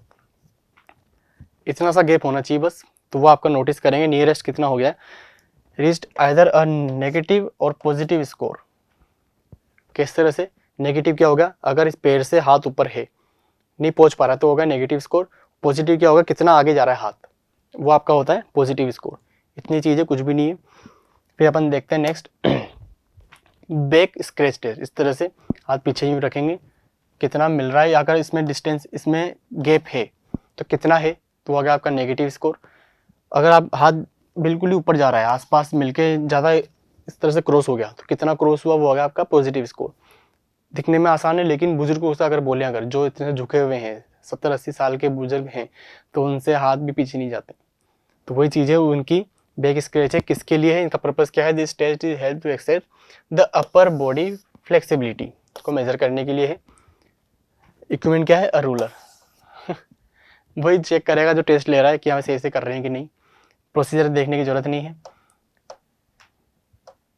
Speaker 1: इतना सा गैप होना चाहिए बस, तो वो आपका नोटिस करेंगे नियरेस्ट कितना हो गया, रीच्ड आइदर अ नेगेटिव और पॉजिटिव स्कोर। किस तरह से, नेगेटिव क्या होगा, अगर इस पैर से हाथ ऊपर है नहीं पहुंच पा रहा तो होगा नेगेटिव स्कोर, पॉजिटिव क्या होगा, कितना आगे जा रहा है हाथ, वो आपका होता है पॉजिटिव स्कोर। इतनी चीज़ें कुछ भी नहीं है। फिर अपन देखते हैं नेक्स्ट बैक स्क्रैच टेस्ट, इस तरह से हाथ पीछे यूँ रखेंगे, कितना मिल रहा है, या अगर इसमें डिस्टेंस, इसमें गैप है तो कितना है, तो आ गया आपका नेगेटिव स्कोर। अगर आप हाथ बिल्कुल ही ऊपर जा रहा है, आसपास मिलके ज़्यादा इस तरह से क्रॉस हो गया तो कितना क्रॉस हुआ, वो आ गया आपका पॉजिटिव स्कोर। दिखने में आसान है, लेकिन बुजुर्गों से अगर बोलें, अगर जो इतने झुके हुए हैं 70-80 साल के बुजुर्ग हैं, तो उनसे हाथ भी पीछे नहीं जाते। तो वही चीज़ है, उनकी बैक स्क्रैच है, किसके लिए है, इनका पर्पस क्या है, this test is help to access the upper body flexibility को मेजर करने के लिए है। इक्विपमेंट क्या है, अ रूलर। वही चेक करेगा जो टेस्ट ले रहा है कि हम सही से कर रहे हैं कि नहीं, प्रोसीजर देखने की जरूरत नहीं है।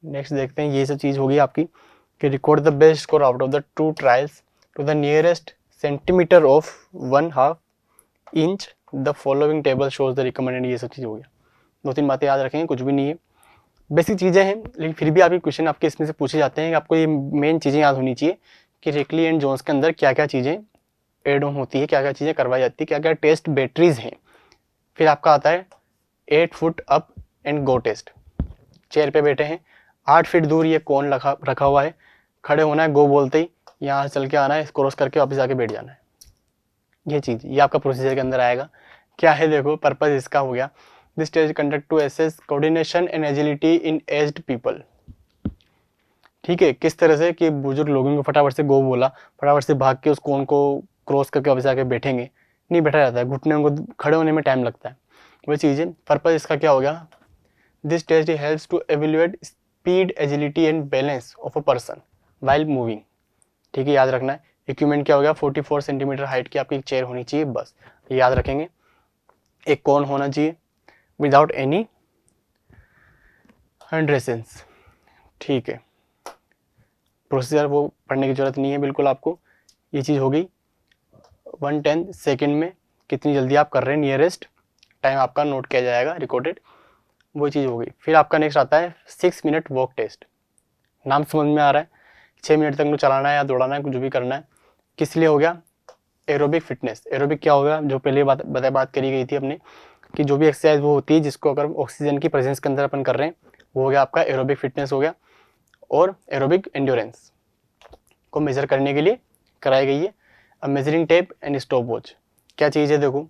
Speaker 1: नेक्स्ट देखते हैं, ये सब चीज़ होगी आपकी कि record the best score out of the 2 trials to the nearest centimetre of 1/2 inch, the following table shows the recommended. ये सब चीज़ हो गया, 2-3 बातें याद रखेंगे, कुछ भी नहीं है, बेसिक चीज़ें हैं, लेकिन फिर भी आपके क्वेश्चन आपके इसमें से पूछे जाते हैं कि आपको ये मेन चीज़ें याद होनी चाहिए कि रेकली एंड जोन्स के अंदर क्या क्या चीज़ें एड ऑन होती है, क्या क्या चीज़ें करवाई जाती है, क्या क्या टेस्ट बैटरीज हैं। फिर आपका आता है 8 foot up and go test. Chair पे बैठे हैं, 8 फीट दूर ये कौन रखा हुआ है, खड़े होना है, गो बोलते ही यहाँ चल के आना है, क्रॉस करके वापस आके बैठ जाना है। ये चीज़, ये आपका प्रोसीजर के अंदर आएगा। क्या है देखो, पर्पज इसका हो गया, this test conduct to assess coordination and agility in aged people. ठीक है, किस तरह से कि बुजुर्ग लोगों को फटाफट से गो बोला, फटाफट से भाग के उस कोन को क्रॉस करके वापस आके बैठेंगे, नहीं बैठा जाता है, घुटने को खड़े होने में टाइम लगता है। वही चीज़ है, पर्पज इसका क्या हो गया, this test helps to evaluate speed, agility and balance of a person while moving. ठीक है, याद रखना है। इक्विपमेंट क्या हो गया, 44 सेंटीमीटर हाइट की आपकी एक चेयर होनी चाहिए, बस याद रखेंगे। एक कोन होना चाहिए विदाउट एनी हैंड रेसेंस। ठीक है, प्रोसीजर वो पढ़ने की जरूरत नहीं है बिल्कुल आपको। ये चीज़ हो गई 1/10 सेकेंड में कितनी जल्दी आप कर रहे हैं, नियरेस्ट टाइम आपका नोट किया जाएगा, रिकॉर्डेड, वो चीज़ हो गई। फिर आपका नेक्स्ट आता है 6 मिनट वॉक टेस्ट। नाम समझ में आ रहा है, 6 मिनट तक चलाना है या दौड़ाना है, कुछ भी करना है। किस लिए हो गया, एरोबिक फिटनेस। एरोबिक क्या होगा, जो पहले बात करी गई थी अपने कि जो भी एक्सरसाइज वो होती है जिसको अगर ऑक्सीजन की प्रेजेंस के अंदर अपन कर रहे हैं, वो हो गया आपका एरोबिक फिटनेस हो गया। और एरोबिक एंड्योरेंस को मेजर करने के लिए कराई गई है। अब measuring tape and stop watch क्या चीज़ है, देखो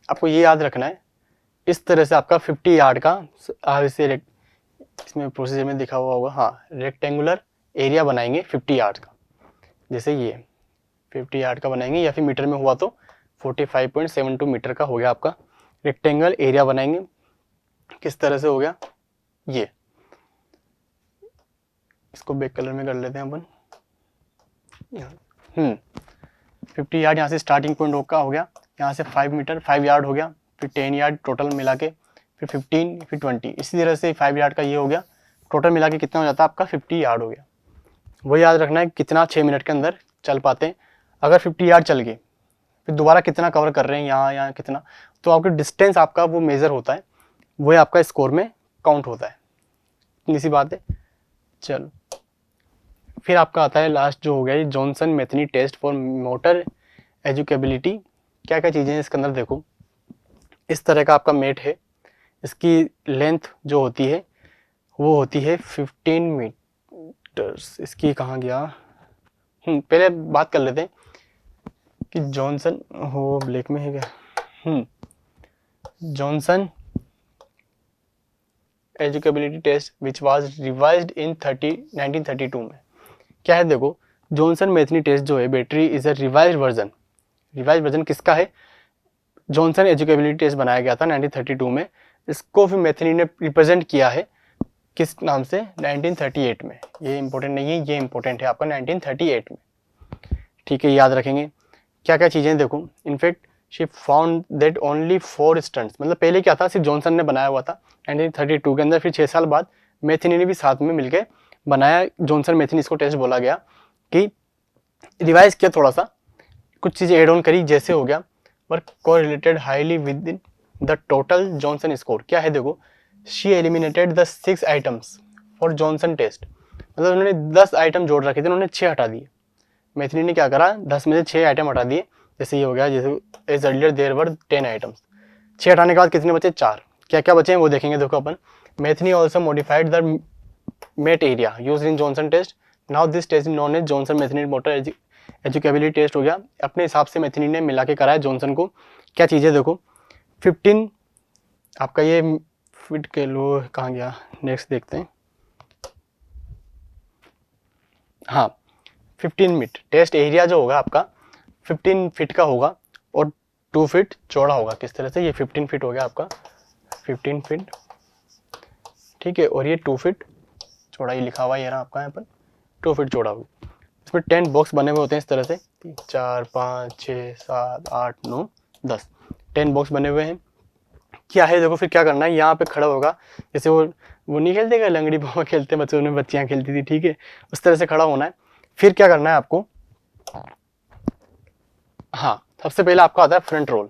Speaker 1: आपको ये याद रखना है। इस तरह से आपका 50 यार्ड का इसे इसमें प्रोसीजर में दिखा हुआ होगा, हाँ, रेक्टेंगुलर एरिया बनाएंगे 50 यार्ड का, जैसे ये 50 यार्ड का बनाएंगे, या फिर मीटर में हुआ तो 45.72 मीटर का हो गया आपका रेक्टेंगल एरिया बनाएंगे। किस तरह से हो गया, ये इसको बैक कलर में कर लेते हैं अपन। 50 यार्ड यहाँ से स्टार्टिंग पॉइंट का हो गया, यहाँ से 5 मीटर 5 यार्ड हो गया, फिर 10 यार्ड टोटल मिला के, फिर 15, फिर 20, इसी तरह से 5 यार्ड का ये हो गया, टोटल मिला के कितना हो जाता है आपका 50 यार्ड हो गया। वो याद रखना है कितना 6 मिनट के अंदर चल पाते हैं। अगर 50 यार्ड चल गए, फिर दोबारा कितना कवर कर रहे हैं, यहाँ कितना, तो आपका डिस्टेंस आपका वो मेज़र होता है, वो आपका स्कोर में काउंट होता है। इतनी सी बात है। चलो फिर आपका आता है लास्ट जो हो गया ये Johnson Metheny test for motor educability. क्या क्या चीज़ें हैं इसके अंदर, देखो इस तरह का आपका मेट है, इसकी लेंथ जो होती है वो होती है 15 मीटर्स। इसकी कहाँ गया, पहले बात कर लेते हैं कि जॉनसन हो ब्लैक में है क्या, Johnson educability test which was revised in 1932 में। क्या है देखो, जॉनसन मैथनी टेस्ट जो है battery is a revised version. Revised version किसका है, जॉनसन एजुकेबिलिटी टेस्ट बनाया गया था 1932 में। इसको फिर मैथनी ने रिप्रेजेंट किया है किस नाम से, 1938 में। ये इंपॉर्टेंट नहीं है, ये इंपॉर्टेंट है आपका 1938 में। ठीक है, याद रखेंगे। क्या क्या चीज़ें देखो, in fact she found that only 4 stunts, मतलब पहले क्या था सिर्फ जॉनसन ने बनाया हुआ था 1932 के अंदर, फिर 6 साल बाद मैथनी ने भी साथ में मिलकर बनाया। जॉनसन मैथनी इसको टेस्ट बोला गया कि रिवाइज किया, थोड़ा सा कुछ चीज़ें एड ऑन करी, जैसे हो गया work correlated highly within the total Johnson score. क्या है देखो, she eliminated the 6 items for Johnson test, मतलब उन्होंने 10 आइटम जोड़ रखे थे, उन्होंने 6 हटा दिए। मैथनी ने क्या करा, 10 में से 6 आइटम हटा दिए। जैसे ये हो गया, जैसे as earlier there were 10 items, 6 हटाने के बाद कितने बचे, 4। क्या क्या बचे हैं वो देखेंगे, देखो अपन। Metheny also modified the mat area used in Johnson test. Now this test is known as Johnson Metheny motor educability test हो गया, अपने हिसाब से मैथिनी ने मिला के कराया जॉनसन को। क्या चीज़ है देखो, 15 आपका ये फिट के लो कहाँ गया, नेक्स्ट देखते हैं। हाँ 15 फीट टेस्ट एरिया जो होगा आपका 15 फीट का होगा और 2 फीट चौड़ा होगा। किस तरह से, ये 15 फीट हो गया आपका, 15 फीट, ठीक है, और ये 2 फीट चौड़ा, ये लिखा हुआ है ना आपका यहाँ पर 2 फीट चौड़ा होगा। इसमें 10 बॉक्स बने हुए होते हैं इस तरह से, 4 5 6 7 8 9 10 10 बॉक्स बने हुए हैं। क्या है देखो, फिर क्या करना है, यहाँ पे खड़ा होगा, जैसे वो नहीं खेलते क्या, लंगड़ी पावा खेलते बच्चों में, बच्चियाँ खेलती थी, ठीक है, उस तरह से खड़ा होना है। फिर क्या करना है आपको, हाँ सबसे पहले आपका आता है फ्रंट रोल,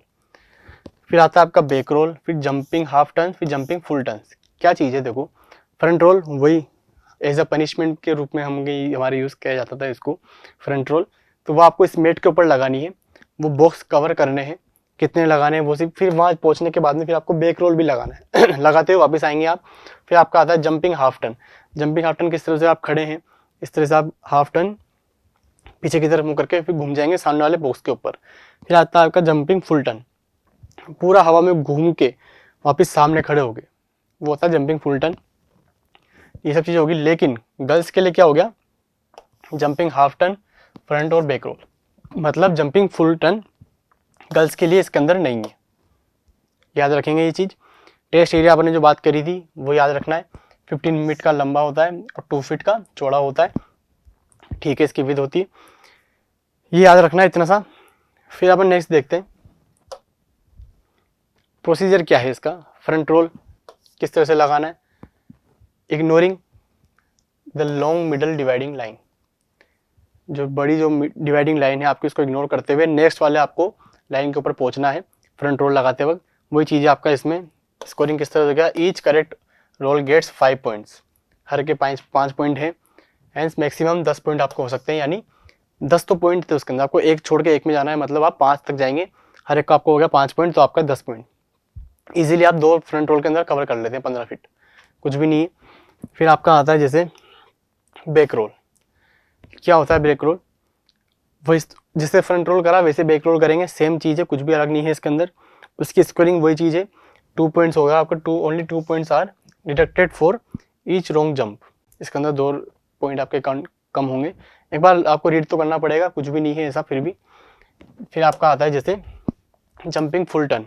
Speaker 1: फिर आता है आपका बैक रोल, फिर जंपिंग हाफ टर्न, फिर जंपिंग फुल टर्न। क्या चीज़ है देखो, फ्रंट रोल वही एज अ पनिशमेंट के रूप में हमारे यूज़ किया जाता था इसको, फ्रंट रोल। तो वो आपको इस मेट के ऊपर लगानी है, वो बॉक्स कवर करने हैं, कितने लगाने हैं वो सिर्फ, फिर वहाँ पहुँचने के बाद में फिर आपको बैक रोल भी लगाना है लगाते हुए वापस आएंगे आप। फिर आपका आता है jumping half turn. Jumping half turn किस तरह से, आप खड़े हैं इस तरह से, आप हाफ टर्न पीछे की तरफ मुँह करके फिर घूम जाएंगे सामने वाले बॉक्स के ऊपर। फिर आता है आपका जंपिंग फुल टर्न, पूरा हवा में घूम के वापस सामने खड़े हो गए, वो होता है जंपिंग फुल टर्न। ये सब चीज़ें होगी, लेकिन गर्ल्स के लिए क्या हो गया, जंपिंग हाफ टर्न, फ्रंट और बैक रोल। मतलब जंपिंग फुल टर्न गर्ल्स के लिए इसके अंदर नहीं है, याद रखेंगे ये चीज़। टेस्ट एरिया आपने जो बात करी थी वो याद रखना है, 15 फीट का लंबा होता है और 2 फीट का चौड़ा होता है, ठीक है, इसकी विड्थ होती है, ये याद रखना है इतना सा। फिर अपन नेक्स्ट देखते हैं प्रोसीजर क्या है इसका। फ्रंट रोल किस तरह से लगाना है, ignoring the long middle dividing line, जो बड़ी जो डिवाइडिंग लाइन है आपकी उसको इग्नोर करते हुए नेक्स्ट वाले आपको लाइन के ऊपर पहुंचना है फ्रंट रोल लगाते वक्त। वही चीज़ है आपका इसमें स्कोरिंग किस तरह से गया, each correct roll gets 5 points, हर के 5 पॉइंट है, हैंस मैक्सिमम 10 पॉइंट आपको हो सकते हैं, यानी 10 तो पॉइंट थे उसके अंदर, आपको एक छोड़ के एक में जाना है, मतलब आप 5 तक जाएंगे, हर एक का आपको हो गया 5 पॉइंट, तो आपका 10 पॉइंट इजीली आप 2 फ्रंट रोल के अंदर कवर कर लेते हैं, 15 फीट कुछ भी नहीं है। फिर आपका आता है जैसे बैक रोल। क्या होता है बैक रोल, वही जैसे फ्रंट रोल करा वैसे बैक रोल करेंगे, सेम चीज़ है, कुछ भी अलग नहीं है इसके अंदर। उसकी स्कोरिंग वही चीज़ है, 2 पॉइंट्स होगा आपका, only 2 points are deducted for each wrong jump. इसके अंदर 2 पॉइंट आपके कम होंगे। एक बार आपको रीड तो करना पड़ेगा, कुछ भी नहीं है ऐसा फिर भी। फिर आपका आता है जैसे jumping full turn,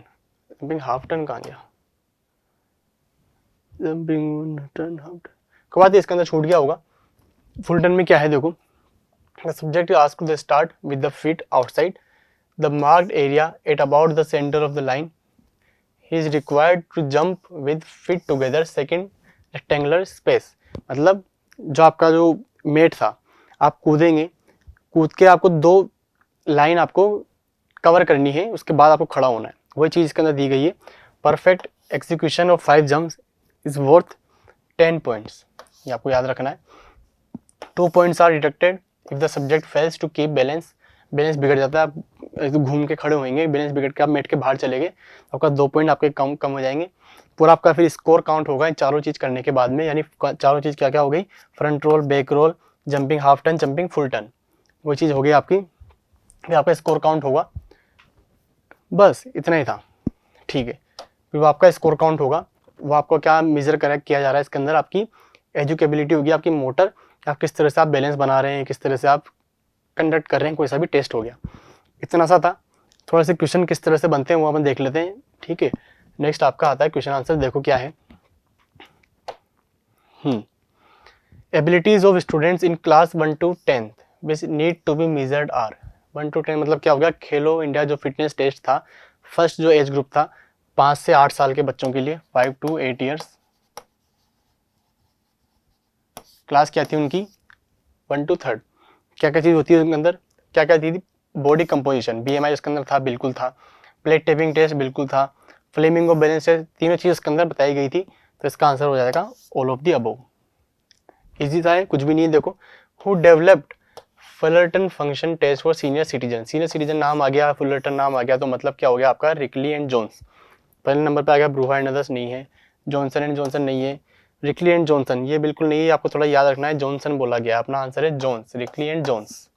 Speaker 1: jumping half turn कहाँ गया, जंपिंग टर्न हाफ टर्न के बाद इसके अंदर छूट गया होगा। फुल टर्न में क्या है देखो, the subject is asked to start with the feet outside the marked area at about the center of the line. He is required to jump with feet together second rectangular space। मतलब जो आपका जो met था, आप कूदेंगे, कूद के आपको 2 line आपको कवर करनी है, उसके बाद आपको खड़ा होना है, वही चीज़ इसके अंदर दी गई है। Perfect execution of 5 jumps is worth 10 points, ये आपको याद रखना है। 2 points are deducted if the subject fails to keep balance, balance बिगड़ जाता है, आप घूम के खड़े होंगे, बैलेंस बिगड़ के आप मेट के बाहर चले गए, आपका 2 पॉइंट आपके कम हो जाएंगे। पूरा आपका फिर स्कोर काउंट होगा इन चारों चीज़ करने के बाद में, यानी चारों चीज़ क्या क्या हो गई, front roll, back roll, jumping half turn, jumping full turn, वो चीज़ हो गई आपकी, फिर आपका स्कोर काउंट होगा, बस इतना ही था, ठीक है। फिर वो आपका स्कोर काउंट होगा, वो आपको क्या मेजर किया जा रहा है इसके अंदर, आपकी एजुकेबिलिटी होगी, आपकी मोटर, आप किस तरह से आप बैलेंस बना रहे हैं, किस तरह से आप कंडक्ट कर रहे हैं, कोई सा भी टेस्ट हो गया, इतना सा था। थोड़ा से क्वेश्चन किस तरह से बनते हैं वो अपन देख लेते हैं, ठीक है। नेक्स्ट आपका आता है क्वेश्चन आंसर, देखो क्या है। Abilities of students in class 1 to 10 which need to be measured are. 1 to 10 मतलब क्या हो गया, खेलो इंडिया जो फिटनेस टेस्ट था, फर्स्ट जो एज ग्रुप था 5 से 8 साल के बच्चों के लिए, 5 to 8 ईयर्स, क्लास क्या थी उनकी 1 to 3rd। क्या क्या चीज़ होती है उनके अंदर, क्या क्या थी, बॉडी कंपोजिशन, BMI उसके अंदर था, बिल्कुल था, प्लेट टेपिंग टेस्ट बिल्कुल था, फ्लेमिंग ऑफ बैलेंस टेस्ट, तीनों चीज़ उसके अंदर बताई गई थी, तो इसका आंसर हो जाएगा all of the above. Easy था, कुछ भी नहीं है। देखो, who developed Fullerton function test for senior citizen, senior citizen नाम आ गया, फुलरटन नाम आ गया, तो मतलब क्या हो गया आपका, रिकली एंड जोन्स। पहले नंबर पे आ गया ब्रूहा एंड अदर्स, नहीं है, जॉनसन एंड जॉनसन नहीं है, रिकली एंड जॉनसन ये बिल्कुल नहीं है, आपको थोड़ा याद रखना है, जॉनसन बोला गया, अपना आंसर है जोन्स, रिकली एंड जोन्स,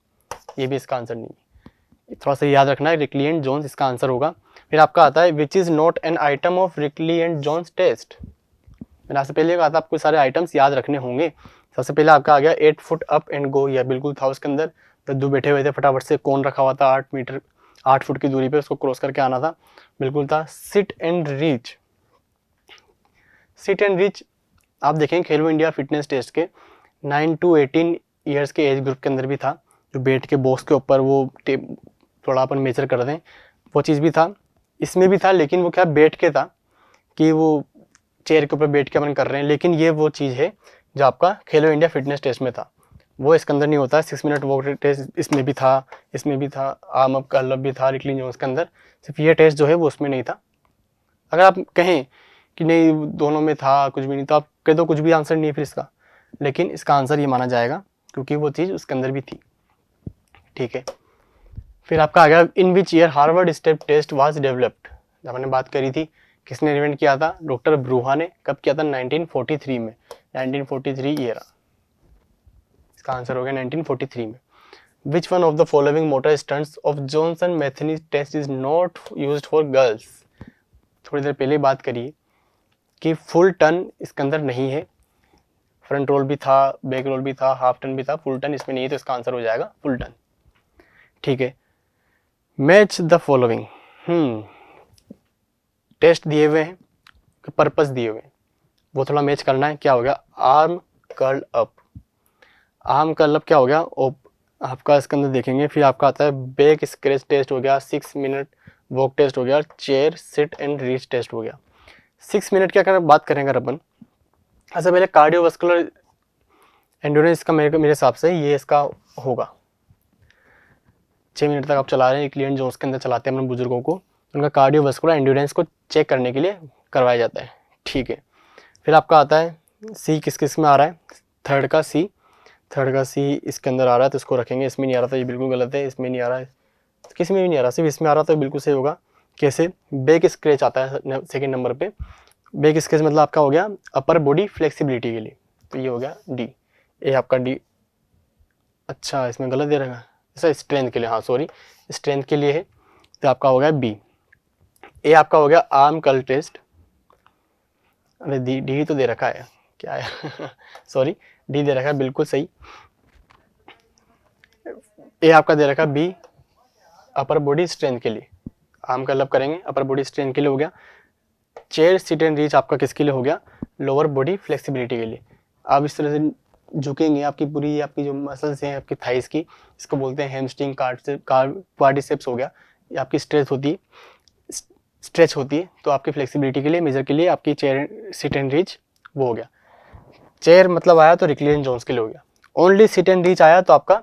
Speaker 1: ये भी इसका आंसर नहीं है, थोड़ा सा याद रखना है, रिकली एंड जोन्स इसका आंसर होगा। फिर आपका आता है which is not an item of Rikli and Jones test. मैंने आपसे पहले कहा था आपको सारे आइटम्स याद रखने होंगे। सबसे पहले आपका आ गया 8 फुट अप एंड गो, यह बिल्कुल था उसके अंदर, दद्दू बैठे हुए थे, फटाफट से कौन रखा हुआ था 8 फुट की दूरी पे, उसको क्रॉस करके आना था, बिल्कुल था। Seat and reach, seat and reach आप देखें खेलो इंडिया फिटनेस टेस्ट के 9 to 18 ईयर्स के एज ग्रुप के अंदर भी था, जो बैठ के बॉक्स के ऊपर वो थोड़ा अपन मेजर कर दें, वो चीज़ भी था, इसमें भी था, लेकिन वो क्या बैठ के था कि वो चेयर के ऊपर बैठ के अपन कर रहे हैं, लेकिन ये वो चीज़ है जो आपका खेलो इंडिया फिटनेस टेस्ट में था, वो इसके अंदर नहीं होता है। 6 मिनट वॉक टेस्ट इसमें भी था, इसमें भी था, आर्म अप कर्ल अप भी था, रिकलिंग जोन्स के अंदर, सिर्फ ये टेस्ट जो है वो उसमें नहीं था। अगर आप कहें कि नहीं दोनों में था, कुछ भी नहीं, तो आप कह दो कुछ भी आंसर नहीं है फिर इसका, लेकिन इसका आंसर ये माना जाएगा क्योंकि वो चीज़ उसके अंदर भी थी, ठीक है। फिर आपका आ गया in which year Harvard step test was developed. जब हमने बात करी थी किसने इन्वेंट किया था, डॉक्टर ब्रूहा ने, कब किया था, 1943 में, 1943 ईयर, इसका आंसर हो गया 1943 में। Which one of the following motor stunts of Johnson Metheny test is not used for girls. थोड़ी देर पहले बात करी कि फुल टर्न इसके अंदर नहीं है, फ्रंट रोल भी था, बैक रोल भी था, हाफ टर्न भी था, फुल टर्न इसमें नहीं है, तो इसका आंसर हो जाएगा फुल टर्न, ठीक है। मैच द फॉलोइंग, टेस्ट दिए हुए हैं, पर्पस दिए हुए हैं, वो थोड़ा मैच करना है। क्या हो गया, arm curl up, arm curl up क्या हो गया, आपका इसके अंदर देखेंगे। फिर आपका आता है बैक स्क्रैच टेस्ट हो गया, 6 मिनट वॉक टेस्ट हो गया, chair sit and reach test हो गया। 6 मिनट क्या बात करेंगे अपन, अच्छा पहले कार्डियोवास्कुलर एंड्योरेंस का मेरे हिसाब से ये इसका होगा, 6 मिनट तक आप चला रहे हैं, क्लियन जोन्स के अंदर चलाते हैं अपने बुजुर्गों को, उनका कार्डियोवास्कुलर एंड्योरेंस को चेक करने के लिए करवाया जाता है, ठीक है। फिर आपका आता है सी, किस में आ रहा है, थर्ड का सी इसके अंदर आ रहा है, तो इसको रखेंगे, इसमें नहीं आ रहा था, ये बिल्कुल गलत है, इसमें नहीं आ रहा है, किसी में भी नहीं आ रहा, सिर्फ इसमें आ रहा था, बिल्कुल सही होगा। कैसे, बैक स्क्रैच आता है सेकेंड नंबर पे, बैक स्क्रैच मतलब आपका हो गया अपर बॉडी फ्लेक्सिबिलिटी के लिए, तो ये हो गया डी, ये आपका डी, अच्छा इसमें गलत दे रखा है, ऐसा स्ट्रेंथ के लिए, हाँ सॉरी स्ट्रेंथ के लिए है, तो आपका हो गया बी। ए आपका हो गया आर्म कर्ल टेस्ट, अरे डी तो दे रखा है, क्या है सॉरी डी दे रखा है, बिल्कुल सही। ए आपका दे रखा बी, अपर बॉडी स्ट्रेंथ के लिए, आर्म कर्ल अप करेंगे, अपर बॉडी स्ट्रेंथ के लिए हो गया। चेयर सिट एंड रीच आपका किसके लिए हो गया, लोअर बॉडी फ्लेक्सिबिलिटी के लिए, आप इस तरह से झुकेंगे, आपकी पूरी आपकी जो मसल्स हैं आपकी थाइस की, इसको बोलते हैं हैमस्ट्रिंग, क्वाड्रिसेप्स हो गया, ये आपकी स्ट्रेच होती है, तो आपकी फ्लेक्सिबिलिटी के लिए, मेजर के लिए आपकी चेयर सिट एंड रीच वो हो गया। चेयर मतलब आया तो रिकलियन जोन्स के लिए हो गया, ओनली सिट एंड रीच आया तो आपका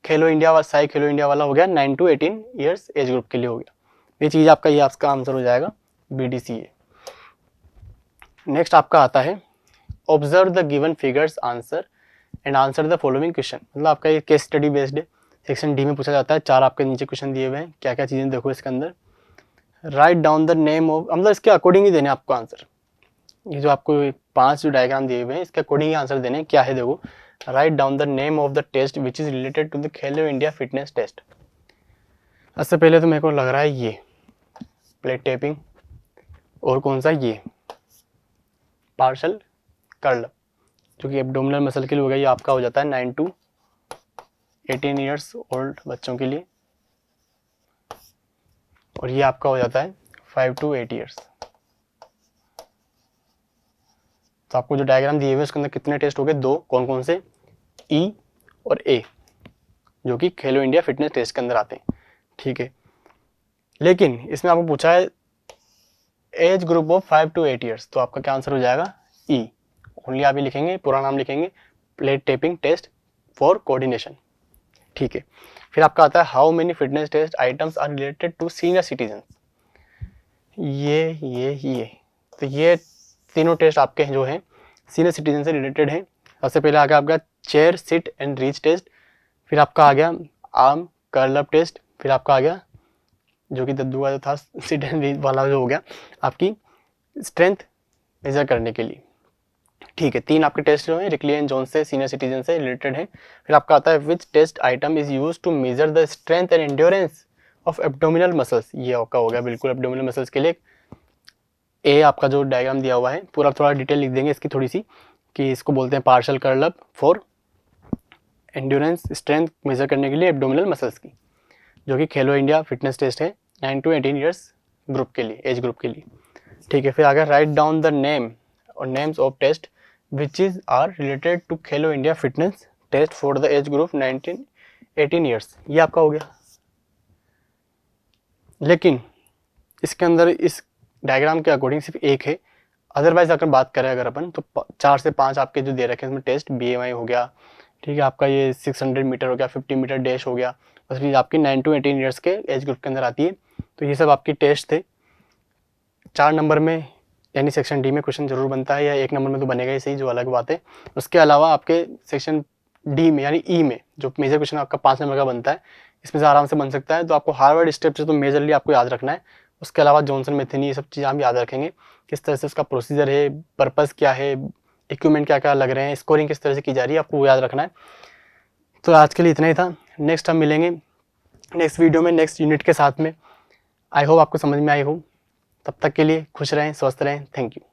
Speaker 1: खेलो इंडिया साई खेलो इंडिया वाला हो गया, 9 to 18 ईयर्स एज ग्रुप के लिए हो गया। ये चीज़ आपका ये आपका आंसर हो जाएगा BDCA। नेक्स्ट आपका आता है observe the given figures answer and answer the following question, मतलब आपका ये केस स्टडी बेस्ड है, सेक्शन डी में पूछा जाता है, 4 आपके नीचे क्वेश्चन दिए हुए हैं, क्या क्या चीज़ें देखो इसके अंदर। Right down the name of, मतलब इसके अकॉर्डिंग ही देने आपको आंसर, ये जो आपको 5 जो डायग्राम दिए हुए हैं इसके अकॉर्डिंग ही आंसर देने, क्या है देखो, write down the name of the test which is related to the Khelo India fitness test. सबसे पहले तो मेरे को लग रहा है ये प्लेट टेपिंग, और कौन सा ये पार्शल कर्ल, जो कि एब्डोमिनल मसल के लिए हो गया, ये आपका हो जाता है 9 to 18 ईयर्स ओल्ड बच्चों के लिए, और ये आपका हो जाता है 5 to 8 ईयर्स। तो आपको जो डायग्राम दिए हुए उसके अंदर कितने टेस्ट हो गए, 2, कौन कौन से, ई और ए, जो कि खेलो इंडिया फिटनेस टेस्ट के अंदर आते हैं, ठीक है। लेकिन इसमें आपको पूछा है age group of 5 to 8 years, तो आपका क्या आंसर हो जाएगा ई, ओनली आप ही लिखेंगे, पूरा नाम लिखेंगे, plate tapping test for coordination, ठीक है। फिर आपका आता है how many fitness test items are related to senior citizen, ये तो ये तीनों टेस्ट आपके जो हैं सीनियर सिटीजन से रिलेटेड हैं। सबसे पहले आ गया आपका chair sit and reach test, फिर आपका आ गया आर्म कर्ल अप टेस्ट, फिर आपका आ गया जो कि दद्दू का जो था सिट एंड रीच वाला जो हो गया आपकी स्ट्रेंथ मेजर करने के लिए, ठीक है, 3 आपके टेस्ट जो हैं रिकली एंड जोन्स से, सीनियर सिटीजन से रिलेटेड हैं। फिर आपका आता है which test item is use to measure the strength and endurance of abdominal muscles. ये आपका हो गया बिल्कुल एब्डोमिनल मसल्स के लिए। ए आपका जो डायग्राम दिया हुआ है पूरा थोड़ा डिटेल लिख देंगे इसकी थोड़ी सी, कि इसको बोलते हैं partial curl up for endurance strength measure करने के लिए एब्डोमिनल मसल्स की, जो कि खेलो इंडिया फिटनेस टेस्ट है 9 to 18 ईयर्स ग्रुप के लिए, एज ग्रुप के लिए। ठीक है, फिर आगे राइट डाउन द नेम और names of test which is are related to Khelo India fitness test for the age group 18 years. ये आपका हो गया। लेकिन इसके अंदर इस डायग्राम के अकॉर्डिंग सिर्फ एक है, अदरवाइज अगर बात करें अगर अपन तो 4 से 5 आपके जो दे रखे हैं इसमें टेस्ट, BMI हो गया, ठीक है, आपका ये 600 मीटर हो गया, 50 मीटर डैश हो गया, बस ये आपकी 9 to 18 ईयर्स के एज ग्रुप के अंदर आती है। तो ये सब आपकी टेस्ट थे। 4 नंबर में यानी सेक्शन डी में क्वेश्चन जरूर बनता है, या 1 नंबर में तो बनेगा ही सही, जो अलग बात है। उसके अलावा आपके सेक्शन डी में यानी ई में जो मेजर क्वेश्चन आपका 5 नंबर का बनता है, इसमें से आराम से बन सकता है। तो आपको हार्वर्ड स्टेप से तो मेजरली आपको याद रखना है। उसके अलावा जॉनसन मेथनी, ये सब चीज़ हम याद रखेंगे, किस तरह से उसका प्रोसीजर है, पर्पज़ क्या है, इक्विपमेंट क्या क्या लग रहे हैं, स्कोरिंग किस तरह से की जा रही है, आपको वो याद रखना है। तो आज के लिए इतना ही था। नेक्स्ट हम मिलेंगे नेक्स्ट वीडियो में नेक्स्ट यूनिट के साथ में। आई होप आपको समझ में आई हो। तब तक के लिए खुश रहें, स्वस्थ रहें। Thank you.